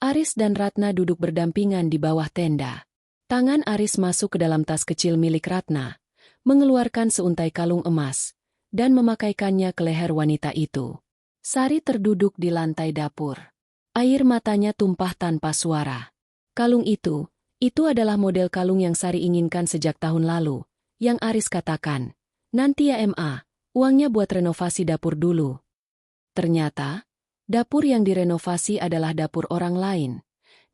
A: Aris dan Ratna duduk berdampingan di bawah tenda. Tangan Aris masuk ke dalam tas kecil milik Ratna, mengeluarkan seuntai kalung emas, dan memakaikannya ke leher wanita itu. Sari terduduk di lantai dapur. Air matanya tumpah tanpa suara. Kalung itu adalah model kalung yang Sari inginkan sejak tahun lalu, yang Aris katakan, "Nanti ya Ma. Uangnya buat renovasi dapur dulu." Ternyata, dapur yang direnovasi adalah dapur orang lain,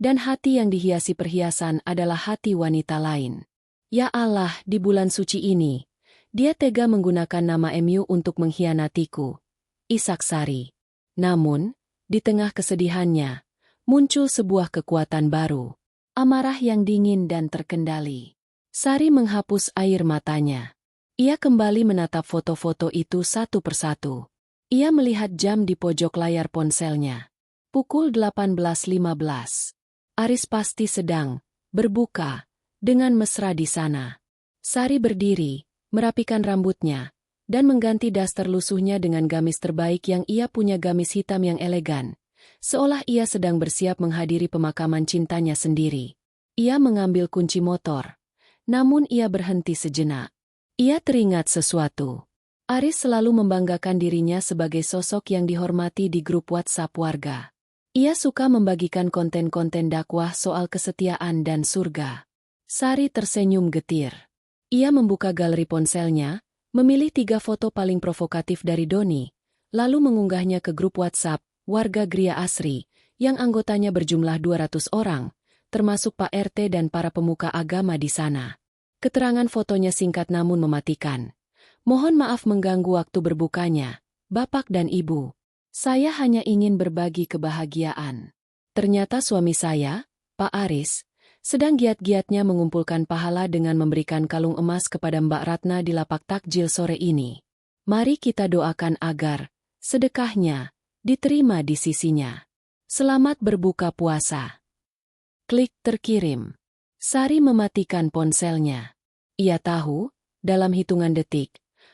A: dan hati yang dihiasi perhiasan adalah hati wanita lain. Ya Allah, di bulan suci ini, dia tega menggunakan nama MU untuk mengkhianatiku. Isak Sari. Namun, di tengah kesedihannya, muncul sebuah kekuatan baru. Amarah yang dingin dan terkendali. Sari menghapus air matanya. Ia kembali menatap foto-foto itu satu persatu. Ia melihat jam di pojok layar ponselnya. Pukul 18.15. Aris pasti sedang berbuka dengan mesra di sana. Sari berdiri, merapikan rambutnya, dan mengganti daster lusuhnya dengan gamis terbaik yang ia punya, gamis hitam yang elegan. Seolah ia sedang bersiap menghadiri pemakaman cintanya sendiri. Ia mengambil kunci motor. Namun ia berhenti sejenak. Ia teringat sesuatu. Aris selalu membanggakan dirinya sebagai sosok yang dihormati di grup WhatsApp warga. Ia suka membagikan konten-konten dakwah soal kesetiaan dan surga. Sari tersenyum getir. Ia membuka galeri ponselnya, memilih 3 foto paling provokatif dari Doni, lalu mengunggahnya ke grup WhatsApp warga Gria Asri, yang anggotanya berjumlah 200 orang, termasuk Pak RT dan para pemuka agama di sana. Keterangan fotonya singkat namun mematikan. Mohon maaf mengganggu waktu berbukanya, Bapak dan Ibu. Saya hanya ingin berbagi kebahagiaan. Ternyata suami saya, Pak Aris, sedang giat-giatnya mengumpulkan pahala dengan memberikan kalung emas kepada Mbak Ratna di lapak takjil sore ini. Mari kita doakan agar sedekahnya diterima di sisinya. Selamat berbuka puasa. Klik terkirim. Sari mematikan ponselnya. Ia tahu, dalam hitungan detik,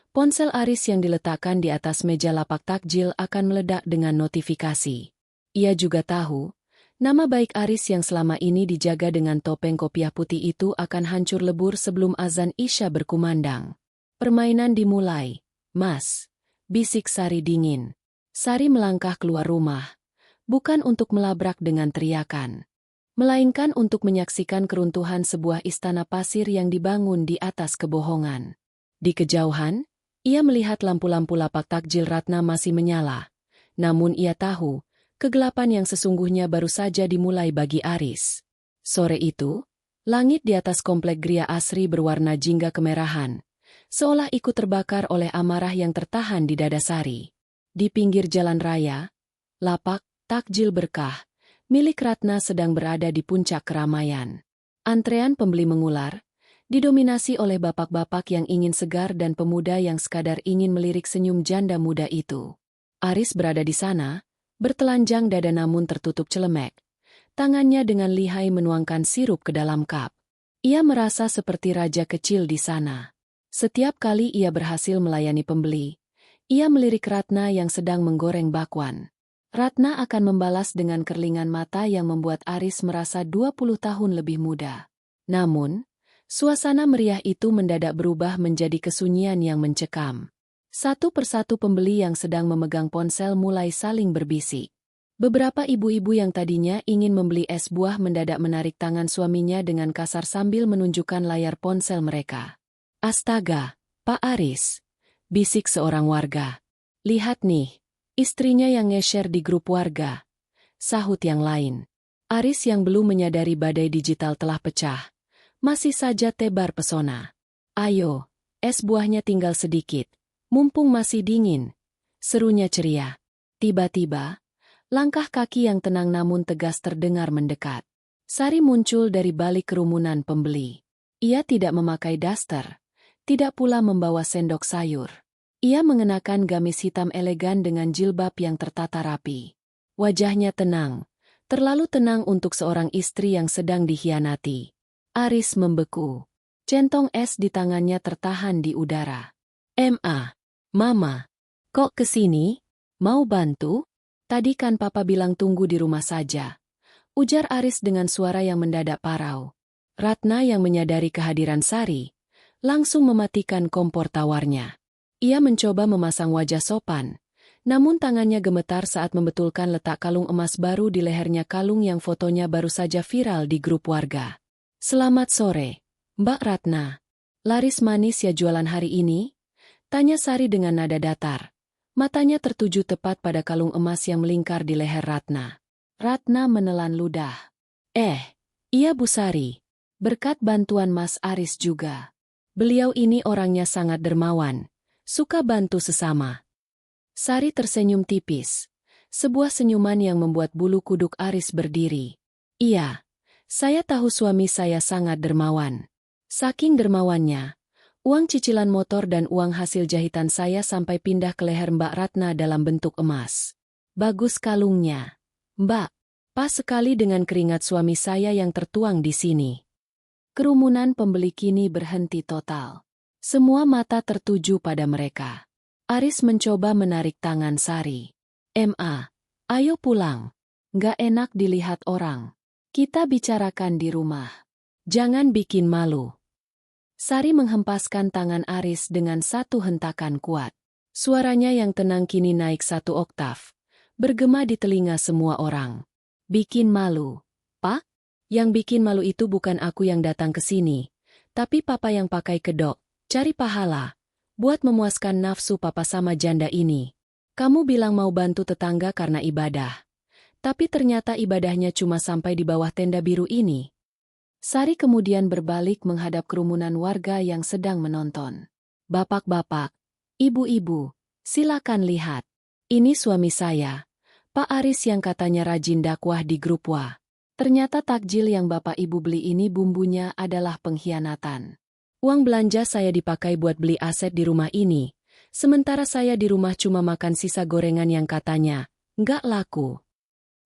A: ponsel Aris yang diletakkan di atas meja lapak takjil akan meledak dengan notifikasi. Ia juga tahu, nama baik Aris yang selama ini dijaga dengan topeng kopiah putih itu akan hancur lebur sebelum azan Isya berkumandang. Permainan dimulai. Mas, bisik Sari dingin. Sari melangkah keluar rumah, bukan untuk melabrak dengan teriakan, melainkan untuk menyaksikan keruntuhan sebuah istana pasir yang dibangun di atas kebohongan. Di kejauhan, ia melihat lampu-lampu lapak takjil Ratna masih menyala. Namun ia tahu, kegelapan yang sesungguhnya baru saja dimulai bagi Aris. Sore itu, langit di atas komplek Gria Asri berwarna jingga kemerahan, seolah ikut terbakar oleh amarah yang tertahan di dada Sari. Di pinggir jalan raya, lapak takjil berkah milik Ratna sedang berada di puncak keramaian. Antrean pembeli mengular, didominasi oleh bapak-bapak yang ingin segar dan pemuda yang sekadar ingin melirik senyum janda muda itu. Aris berada di sana, bertelanjang dada namun tertutup celemek. Tangannya dengan lihai menuangkan sirup ke dalam cup. Ia merasa seperti raja kecil di sana. Setiap kali ia berhasil melayani pembeli, ia melirik Ratna yang sedang menggoreng bakwan. Ratna akan membalas dengan kerlingan mata yang membuat Aris merasa 20 tahun lebih muda. Namun, suasana meriah itu mendadak berubah menjadi kesunyian yang mencekam. Satu persatu pembeli yang sedang memegang ponsel mulai saling berbisik. Beberapa ibu-ibu yang tadinya ingin membeli es buah mendadak menarik tangan suaminya dengan kasar sambil menunjukkan layar ponsel mereka. Astaga, Pak Aris, bisik seorang warga. Lihat nih, istrinya yang nge-share di grup warga. Sahut yang lain. Aris yang belum menyadari badai digital telah pecah, masih saja tebar pesona. Ayo, es buahnya tinggal sedikit. Mumpung masih dingin, serunya ceria. Tiba-tiba, langkah kaki yang tenang namun tegas terdengar mendekat. Sari muncul dari balik kerumunan pembeli. Ia tidak memakai daster, tidak pula membawa sendok sayur. Ia mengenakan gamis hitam elegan dengan jilbab yang tertata rapi. Wajahnya tenang, terlalu tenang untuk seorang istri yang sedang dikhianati. Aris membeku. Centong es di tangannya tertahan di udara. Mama, kok kesini? Mau bantu? Tadi kan Papa bilang tunggu di rumah saja. Ujar Aris dengan suara yang mendadak parau. Ratna yang menyadari kehadiran Sari, langsung mematikan kompor tawarnya. Ia mencoba memasang wajah sopan, namun tangannya gemetar saat membetulkan letak kalung emas baru di lehernya, kalung yang fotonya baru saja viral di grup warga. Selamat sore, Mbak Ratna. Laris manis ya jualan hari ini? Tanya Sari dengan nada datar. Matanya tertuju tepat pada kalung emas yang melingkar di leher Ratna. Ratna menelan ludah. Iya Bu Sari. Berkat bantuan Mas Aris juga. Beliau ini orangnya sangat dermawan. Suka bantu sesama. Sari tersenyum tipis. Sebuah senyuman yang membuat bulu kuduk Aris berdiri. Iya, saya tahu suami saya sangat dermawan. Saking dermawannya, uang cicilan motor dan uang hasil jahitan saya sampai pindah ke leher Mbak Ratna dalam bentuk emas. Bagus kalungnya, Mbak. Pas sekali dengan keringat suami saya yang tertuang di sini. Kerumunan pembeli kini berhenti total. Semua mata tertuju pada mereka. Aris mencoba menarik tangan Sari. "Ma, ayo pulang. Nggak enak dilihat orang. Kita bicarakan di rumah. Jangan bikin malu." Sari menghempaskan tangan Aris dengan satu hentakan kuat. Suaranya yang tenang kini naik 1 oktav. Bergema di telinga semua orang. "Bikin malu, Pak? Yang bikin malu itu bukan aku yang datang ke sini, tapi Papa yang pakai kedok, cari pahala, buat memuaskan nafsu Papa sama janda ini. Kamu bilang mau bantu tetangga karena ibadah. Tapi ternyata ibadahnya cuma sampai di bawah tenda biru ini." Sari kemudian berbalik menghadap kerumunan warga yang sedang menonton. "Bapak-bapak, ibu-ibu, silakan lihat. Ini suami saya, Pak Aris yang katanya rajin dakwah di grup WA. Ternyata takjil yang Bapak Ibu beli ini bumbunya adalah pengkhianatan. Uang belanja saya dipakai buat beli aset di rumah ini, sementara saya di rumah cuma makan sisa gorengan yang katanya nggak laku."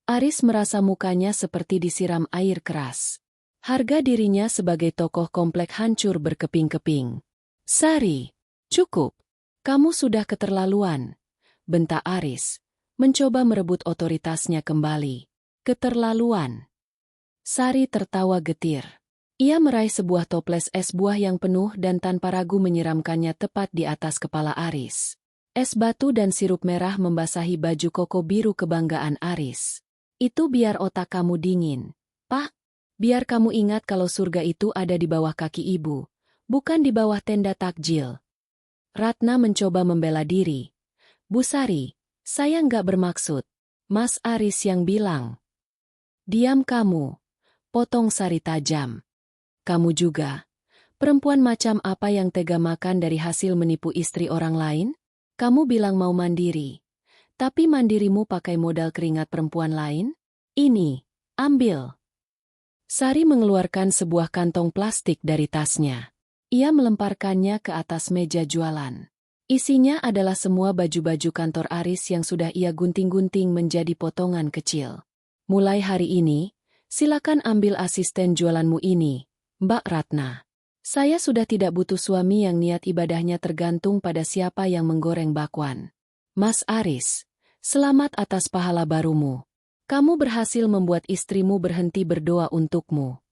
A: Aris merasa mukanya seperti disiram air keras. Harga dirinya sebagai tokoh komplek hancur berkeping-keping. "Sari, cukup. Kamu sudah keterlaluan," bentak Aris, mencoba merebut otoritasnya kembali. "Keterlaluan." Sari tertawa getir. Ia meraih sebuah toples es buah yang penuh dan tanpa ragu menyiramkannya tepat di atas kepala Aris. Es batu dan sirup merah membasahi baju koko biru kebanggaan Aris. "Itu biar otak kamu dingin, Pak. Biar kamu ingat kalau surga itu ada di bawah kaki ibu, bukan di bawah tenda takjil." Ratna mencoba membela diri. "Bu Sari, saya nggak bermaksud." Mas Aris yang bilang. "Diam kamu," potong Sari tajam. "Kamu juga. Perempuan macam apa yang tega makan dari hasil menipu istri orang lain? Kamu bilang mau mandiri. Tapi mandirimu pakai modal keringat perempuan lain? Ini, ambil." Sari mengeluarkan sebuah kantong plastik dari tasnya. Ia melemparkannya ke atas meja jualan. Isinya adalah semua baju-baju kantor Aris yang sudah ia gunting-gunting menjadi potongan kecil. "Mulai hari ini, silakan ambil asisten jualanmu ini, Mbak Ratna. Saya sudah tidak butuh suami yang niat ibadahnya tergantung pada siapa yang menggoreng bakwan. Mas Aris, selamat atas pahala barumu. Kamu berhasil membuat istrimu berhenti berdoa untukmu."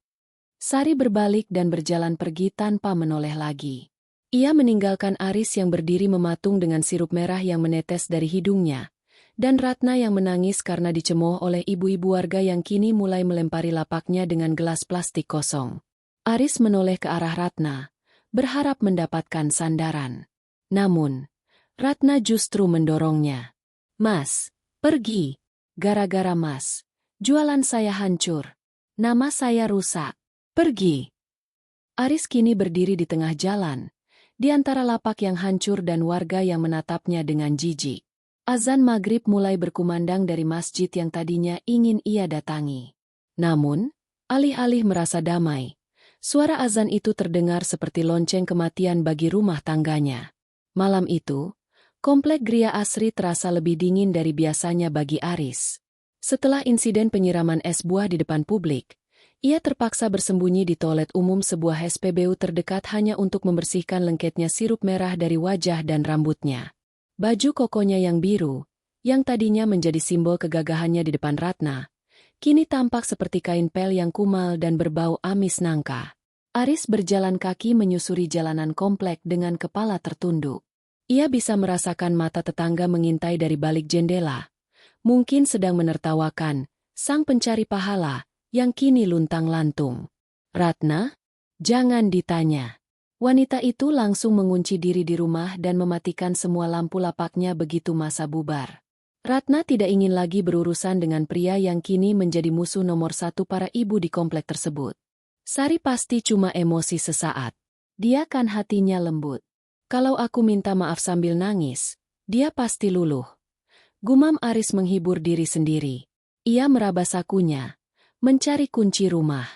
A: Sari berbalik dan berjalan pergi tanpa menoleh lagi. Ia meninggalkan Aris yang berdiri mematung dengan sirup merah yang menetes dari hidungnya, dan Ratna yang menangis karena dicemooh oleh ibu-ibu warga yang kini mulai melempari lapaknya dengan gelas plastik kosong. Aris menoleh ke arah Ratna, berharap mendapatkan sandaran. Namun, Ratna justru mendorongnya. "Mas, pergi. Gara-gara Mas, jualan saya hancur. Nama saya rusak. Pergi." Aris kini berdiri di tengah jalan, di antara lapak yang hancur dan warga yang menatapnya dengan jijik. Azan maghrib mulai berkumandang dari masjid yang tadinya ingin ia datangi. Namun, alih-alih merasa damai, suara azan itu terdengar seperti lonceng kematian bagi rumah tangganya. Malam itu, komplek Gria Asri terasa lebih dingin dari biasanya bagi Aris. Setelah insiden penyiraman es buah di depan publik, ia terpaksa bersembunyi di toilet umum sebuah SPBU terdekat hanya untuk membersihkan lengketnya sirup merah dari wajah dan rambutnya. Baju kokonya yang biru, yang tadinya menjadi simbol kegagahannya di depan Ratna, kini tampak seperti kain pel yang kumal dan berbau amis nangka. Aris berjalan kaki menyusuri jalanan komplek dengan kepala tertunduk. Ia bisa merasakan mata tetangga mengintai dari balik jendela, mungkin sedang menertawakan sang pencari pahala yang kini luntang-lantung. "Ratna? Jangan ditanya." Wanita itu langsung mengunci diri di rumah dan mematikan semua lampu lapaknya begitu masa bubar. Ratna tidak ingin lagi berurusan dengan pria yang kini menjadi musuh nomor 1 para ibu di komplek tersebut. Sari pasti cuma emosi sesaat. Dia kan hatinya lembut. "Kalau aku minta maaf sambil nangis, dia pasti luluh." Gumam Aris menghibur diri sendiri. Ia meraba sakunya, mencari kunci rumah.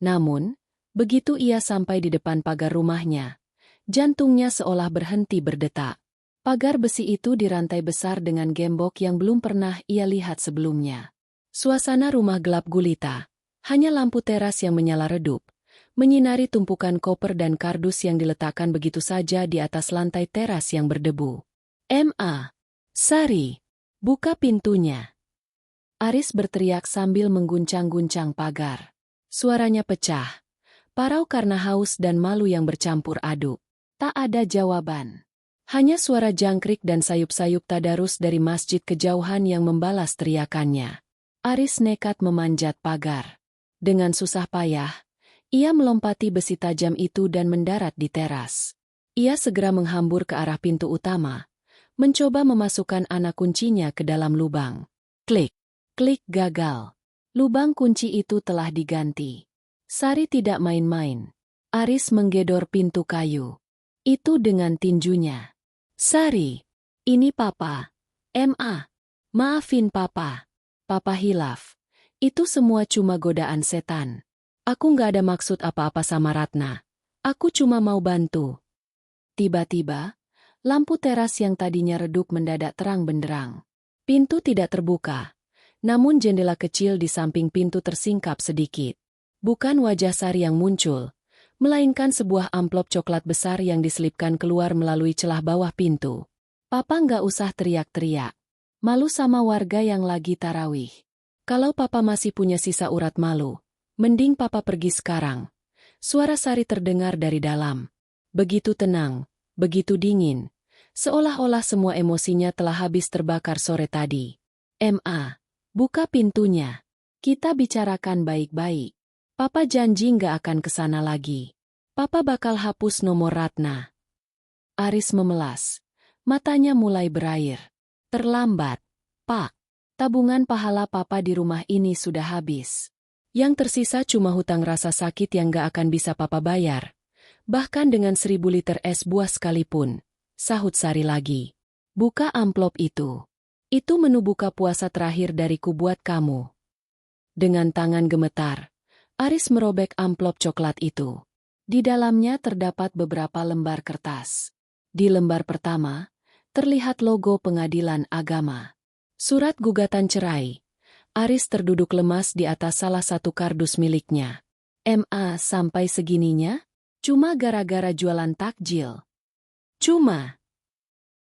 A: Namun, begitu ia sampai di depan pagar rumahnya, jantungnya seolah berhenti berdetak. Pagar besi itu dirantai besar dengan gembok yang belum pernah ia lihat sebelumnya. Suasana rumah gelap gulita. Hanya lampu teras yang menyala redup, menyinari tumpukan koper dan kardus yang diletakkan begitu saja di atas lantai teras yang berdebu. "Ma. Sari, buka pintunya!" Aris berteriak sambil mengguncang-guncang pagar. Suaranya pecah, parau karena haus dan malu yang bercampur aduk. Tak ada jawaban. Hanya suara jangkrik dan sayup-sayup tadarus dari masjid kejauhan yang membalas teriakannya. Aris nekat memanjat pagar. Dengan susah payah, ia melompati besi tajam itu dan mendarat di teras. Ia segera menghambur ke arah pintu utama, mencoba memasukkan anak kuncinya ke dalam lubang. Klik, klik gagal. Lubang kunci itu telah diganti. Sari tidak main-main. Aris menggedor pintu kayu itu dengan tinjunya. "Sari, ini Papa. Ma. Maafin Papa. Papa hilaf. Itu semua cuma godaan setan. Aku nggak ada maksud apa-apa sama Ratna. Aku cuma mau bantu." Tiba-tiba, lampu teras yang tadinya redup mendadak terang benderang. Pintu tidak terbuka, namun jendela kecil di samping pintu tersingkap sedikit. Bukan wajah Sari yang muncul, melainkan sebuah amplop coklat besar yang diselipkan keluar melalui celah bawah pintu. "Papa nggak usah teriak-teriak. Malu sama warga yang lagi tarawih. Kalau Papa masih punya sisa urat malu, mending Papa pergi sekarang." Suara Sari terdengar dari dalam. Begitu tenang, begitu dingin, seolah-olah semua emosinya telah habis terbakar sore tadi. "Ma, buka pintunya. Kita bicarakan baik-baik. Papa janji nggak akan kesana lagi. Papa bakal hapus nomor Ratna." Aris memelas. Matanya mulai berair. "Terlambat, Pak. Tabungan pahala Papa di rumah ini sudah habis. Yang tersisa cuma hutang rasa sakit yang nggak akan bisa Papa bayar. Bahkan dengan 1000 liter es buah sekalipun," sahut Sari lagi. "Buka amplop itu. Itu menu buka puasa terakhir dariku buat kamu." Dengan tangan gemetar, Aris merobek amplop coklat itu. Di dalamnya terdapat beberapa lembar kertas. Di lembar pertama, terlihat logo Pengadilan Agama. Surat gugatan cerai. Aris terduduk lemas di atas salah satu kardus miliknya. "Ma, sampai segininya? Cuma gara-gara jualan takjil." "Cuma."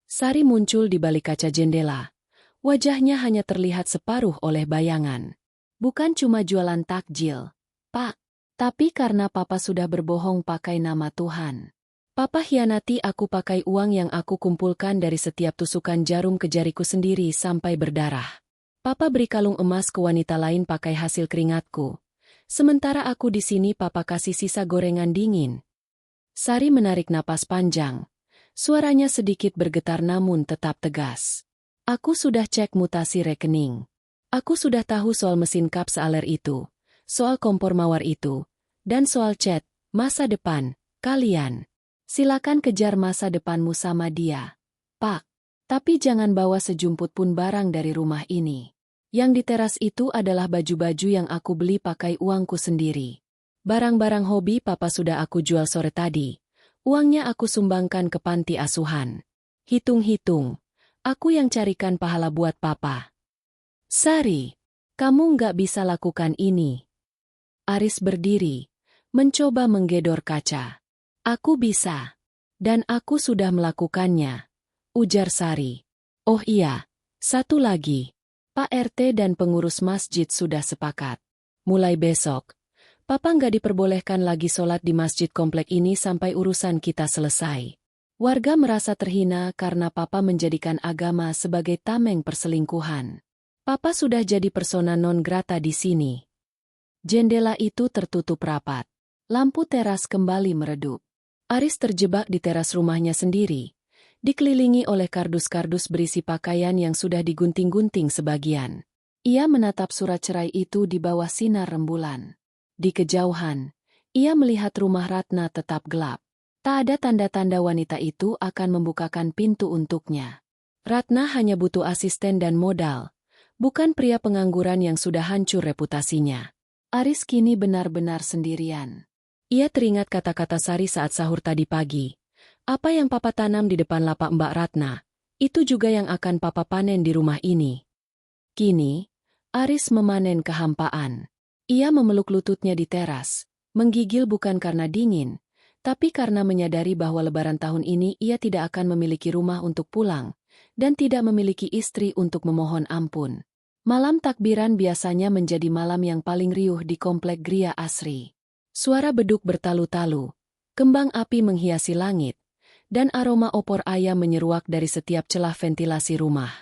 A: Sari muncul di balik kaca jendela. Wajahnya hanya terlihat separuh oleh bayangan. "Bukan cuma jualan takjil, Pak. Tapi karena Papa sudah berbohong pakai nama Tuhan. Papa hianati aku pakai uang yang aku kumpulkan dari setiap tusukan jarum ke jariku sendiri sampai berdarah. Papa beri kalung emas ke wanita lain pakai hasil keringatku. Sementara aku di sini Papa kasih sisa gorengan dingin." Sari menarik napas panjang. Suaranya sedikit bergetar namun tetap tegas. "Aku sudah cek mutasi rekening. Aku sudah tahu soal mesin kap sealer itu, soal kompor mawar itu, dan soal chat masa depan kalian. Silakan kejar masa depanmu sama dia, Pak. Tapi jangan bawa sejumput pun barang dari rumah ini. Yang di teras itu adalah baju-baju yang aku beli pakai uangku sendiri. Barang-barang hobi Papa sudah aku jual sore tadi. Uangnya aku sumbangkan ke panti asuhan. Hitung-hitung, aku yang carikan pahala buat Papa." "Sari, kamu nggak bisa lakukan ini." Aris berdiri, mencoba menggedor kaca. "Aku bisa. Dan aku sudah melakukannya," ujar Sari. "Oh iya, satu lagi. Pak RT dan pengurus masjid sudah sepakat. Mulai besok, Papa nggak diperbolehkan lagi sholat di masjid komplek ini sampai urusan kita selesai. Warga merasa terhina karena Papa menjadikan agama sebagai tameng perselingkuhan. Papa sudah jadi persona non grata di sini." Jendela itu tertutup rapat. Lampu teras kembali meredup. Aris terjebak di teras rumahnya sendiri, dikelilingi oleh kardus-kardus berisi pakaian yang sudah digunting-gunting sebagian. Ia menatap surat cerai itu di bawah sinar rembulan. Di kejauhan, ia melihat rumah Ratna tetap gelap. Tak ada tanda-tanda wanita itu akan membukakan pintu untuknya. Ratna hanya butuh asisten dan modal, bukan pria pengangguran yang sudah hancur reputasinya. Aris kini benar-benar sendirian. Ia teringat kata-kata Sari saat sahur tadi pagi. "Apa yang Papa tanam di depan lapak Mbak Ratna, itu juga yang akan Papa panen di rumah ini." Kini, Aris memanen kehampaan. Ia memeluk lututnya di teras, menggigil bukan karena dingin, tapi karena menyadari bahwa Lebaran tahun ini ia tidak akan memiliki rumah untuk pulang, dan tidak memiliki istri untuk memohon ampun. Malam takbiran biasanya menjadi malam yang paling riuh di komplek Gria Asri. Suara beduk bertalu-talu, kembang api menghiasi langit, dan aroma opor ayam menyeruak dari setiap celah ventilasi rumah.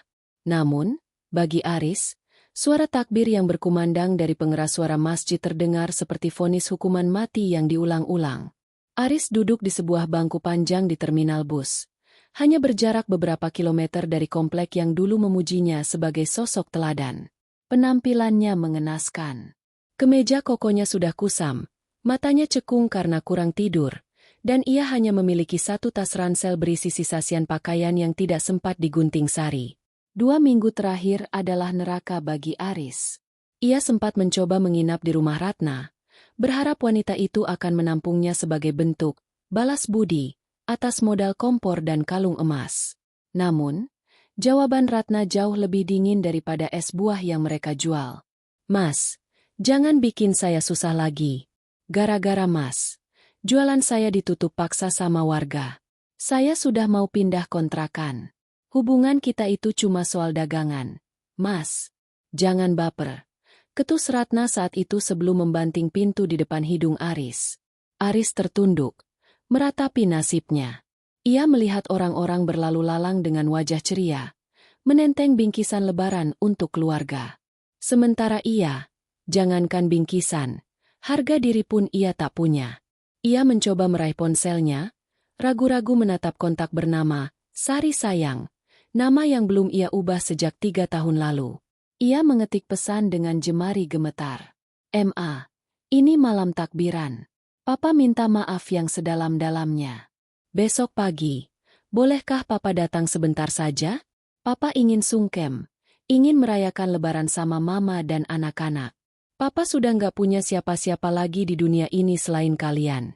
A: Namun, bagi Aris, suara takbir yang berkumandang dari pengeras suara masjid terdengar seperti vonis hukuman mati yang diulang-ulang. Aris duduk di sebuah bangku panjang di terminal bus. Hanya berjarak beberapa kilometer dari komplek yang dulu memujinya sebagai sosok teladan. Penampilannya mengenaskan. Kemeja kokonya sudah kusam, matanya cekung karena kurang tidur, dan ia hanya memiliki satu tas ransel berisi sisa sian pakaian yang tidak sempat digunting Sari. 2 minggu terakhir adalah neraka bagi Aris. Ia sempat mencoba menginap di rumah Ratna, berharap wanita itu akan menampungnya sebagai bentuk balas budi atas modal kompor dan kalung emas. Namun, jawaban Ratna jauh lebih dingin daripada es buah yang mereka jual. "Mas, jangan bikin saya susah lagi. Gara-gara Mas, jualan saya ditutup paksa sama warga. Saya sudah mau pindah kontrakan. Hubungan kita itu cuma soal dagangan. Mas, jangan baper," ketus Ratna saat itu sebelum membanting pintu di depan hidung Aris. Aris tertunduk, meratapi nasibnya. Ia melihat orang-orang berlalu lalang dengan wajah ceria, menenteng bingkisan lebaran untuk keluarga. Sementara ia, jangankan bingkisan, harga diri pun ia tak punya. Ia mencoba meraih ponselnya, ragu-ragu menatap kontak bernama Sari Sayang, nama yang belum ia ubah sejak 3 tahun lalu. Ia mengetik pesan dengan jemari gemetar. "Ma, ini malam takbiran. Papa minta maaf yang sedalam-dalamnya. Besok pagi, bolehkah Papa datang sebentar saja? Papa ingin sungkem, ingin merayakan Lebaran sama Mama dan anak-anak. Papa sudah nggak punya siapa-siapa lagi di dunia ini selain kalian."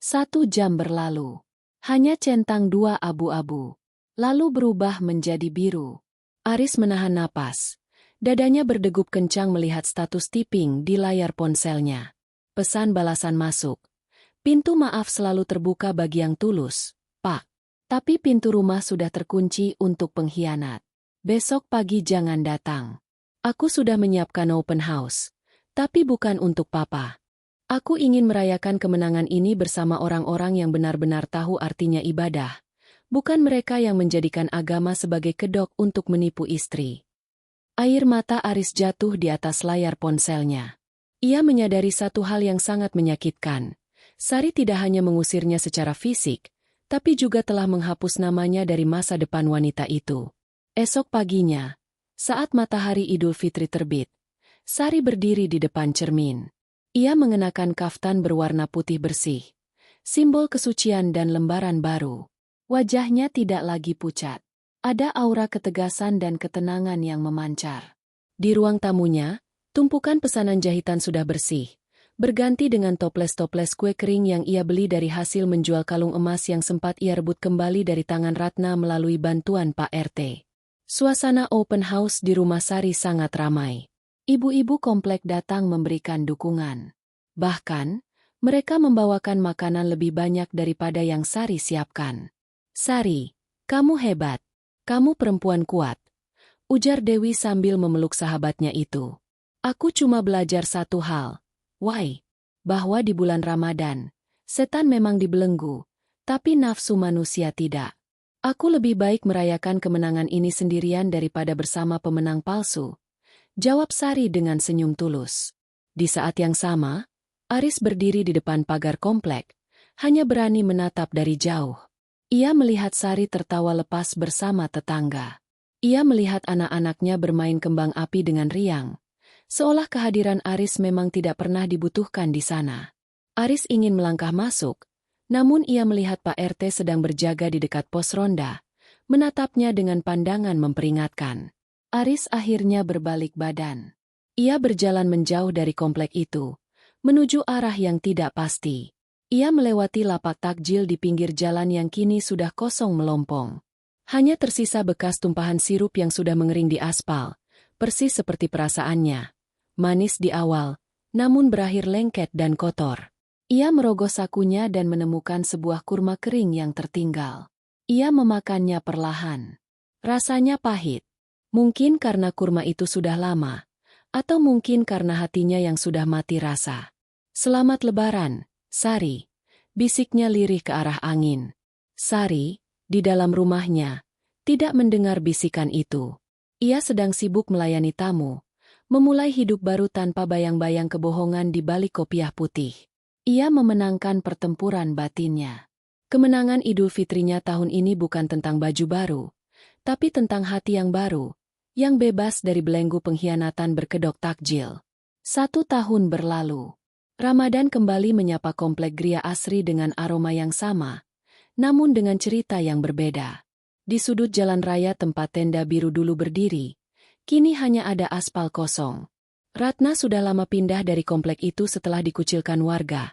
A: 1 jam berlalu. Hanya centang 2 abu-abu. Lalu berubah menjadi biru. Aris menahan napas. Dadanya berdegup kencang melihat status typing di layar ponselnya. Pesan balasan masuk. "Pintu maaf selalu terbuka bagi yang tulus, Pak. Tapi pintu rumah sudah terkunci untuk pengkhianat. Besok pagi jangan datang. Aku sudah menyiapkan open house. Tapi bukan untuk Papa. Aku ingin merayakan kemenangan ini bersama orang-orang yang benar-benar tahu artinya ibadah. Bukan mereka yang menjadikan agama sebagai kedok untuk menipu istri." Air mata Aris jatuh di atas layar ponselnya. Ia menyadari satu hal yang sangat menyakitkan. Sari tidak hanya mengusirnya secara fisik, tapi juga telah menghapus namanya dari masa depan wanita itu. Esok paginya, saat matahari Idul Fitri terbit, Sari berdiri di depan cermin. Ia mengenakan kaftan berwarna putih bersih, simbol kesucian dan lembaran baru. Wajahnya tidak lagi pucat. Ada aura ketegasan dan ketenangan yang memancar. Di ruang tamunya, tumpukan pesanan jahitan sudah bersih, berganti dengan toples-toples kue kering yang ia beli dari hasil menjual kalung emas yang sempat ia rebut kembali dari tangan Ratna melalui bantuan Pak RT. Suasana open house di rumah Sari sangat ramai. Ibu-ibu komplek datang memberikan dukungan. Bahkan, mereka membawakan makanan lebih banyak daripada yang Sari siapkan. "Sari, kamu hebat. Kamu perempuan kuat," ujar Dewi sambil memeluk sahabatnya itu. "Aku cuma belajar satu hal, Wai, bahwa di bulan Ramadan, setan memang dibelenggu, tapi nafsu manusia tidak. Aku lebih baik merayakan kemenangan ini sendirian daripada bersama pemenang palsu," jawab Sari dengan senyum tulus. Di saat yang sama, Aris berdiri di depan pagar komplek, hanya berani menatap dari jauh. Ia melihat Sari tertawa lepas bersama tetangga. Ia melihat anak-anaknya bermain kembang api dengan riang, seolah kehadiran Aris memang tidak pernah dibutuhkan di sana. Aris ingin melangkah masuk, namun ia melihat Pak RT sedang berjaga di dekat pos ronda, menatapnya dengan pandangan memperingatkan. Aris akhirnya berbalik badan. Ia berjalan menjauh dari komplek itu, menuju arah yang tidak pasti. Ia melewati lapak takjil di pinggir jalan yang kini sudah kosong melompong. Hanya tersisa bekas tumpahan sirup yang sudah mengering di aspal, persis seperti perasaannya. Manis di awal, namun berakhir lengket dan kotor. Ia merogoh sakunya dan menemukan sebuah kurma kering yang tertinggal. Ia memakannya perlahan. Rasanya pahit. Mungkin karena kurma itu sudah lama, atau mungkin karena hatinya yang sudah mati rasa. "Selamat Lebaran, Sari," bisiknya lirih ke arah angin. Sari, di dalam rumahnya, tidak mendengar bisikan itu. Ia sedang sibuk melayani tamu, memulai hidup baru tanpa bayang-bayang kebohongan di balik kopiah putih. Ia memenangkan pertempuran batinnya. Kemenangan Idul Fitrinya tahun ini bukan tentang baju baru, tapi tentang hati yang baru, yang bebas dari belenggu pengkhianatan berkedok takjil. 1 tahun berlalu. Ramadan kembali menyapa komplek Gria Asri dengan aroma yang sama, namun dengan cerita yang berbeda. Di sudut jalan raya tempat tenda biru dulu berdiri, kini hanya ada aspal kosong. Ratna sudah lama pindah dari komplek itu setelah dikucilkan warga.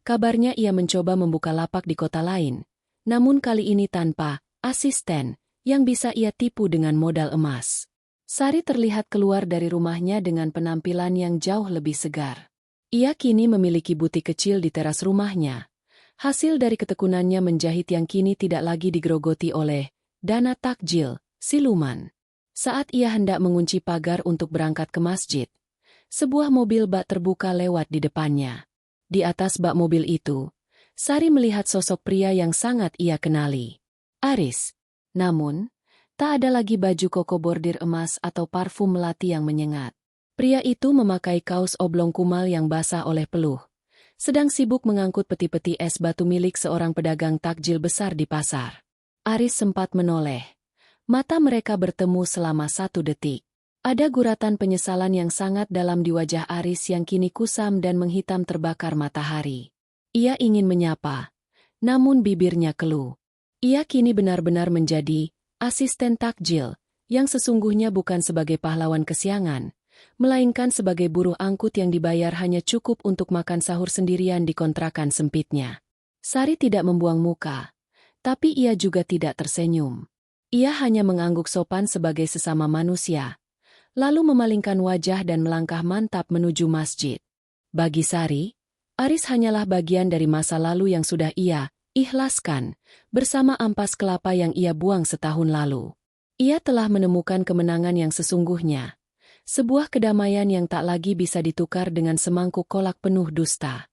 A: Kabarnya ia mencoba membuka lapak di kota lain, namun kali ini tanpa asisten yang bisa ia tipu dengan modal emas. Sari terlihat keluar dari rumahnya dengan penampilan yang jauh lebih segar. Ia kini memiliki butik kecil di teras rumahnya. Hasil dari ketekunannya menjahit yang kini tidak lagi digerogoti oleh dana takjil, siluman. Saat ia hendak mengunci pagar untuk berangkat ke masjid, sebuah mobil bak terbuka lewat di depannya. Di atas bak mobil itu, Sari melihat sosok pria yang sangat ia kenali. Aris. Namun, tak ada lagi baju koko bordir emas atau parfum melati yang menyengat. Pria itu memakai kaos oblong kumal yang basah oleh peluh, sedang sibuk mengangkut peti-peti es batu milik seorang pedagang takjil besar di pasar. Aris sempat menoleh. Mata mereka bertemu selama 1 detik. Ada guratan penyesalan yang sangat dalam di wajah Aris yang kini kusam dan menghitam terbakar matahari. Ia ingin menyapa, namun bibirnya keluh. Ia kini benar-benar menjadi asisten takjil, yang sesungguhnya bukan sebagai pahlawan kesiangan, melainkan sebagai buruh angkut yang dibayar hanya cukup untuk makan sahur sendirian di kontrakan sempitnya. Sari tidak membuang muka. Tapi ia juga tidak tersenyum. Ia hanya mengangguk sopan sebagai sesama manusia, lalu memalingkan wajah dan melangkah mantap menuju masjid. Bagi Sari, Aris hanyalah bagian dari masa lalu yang sudah ia ikhlaskan, bersama ampas kelapa yang ia buang setahun lalu. Ia telah menemukan kemenangan yang sesungguhnya, sebuah kedamaian yang tak lagi bisa ditukar dengan semangkuk kolak penuh dusta.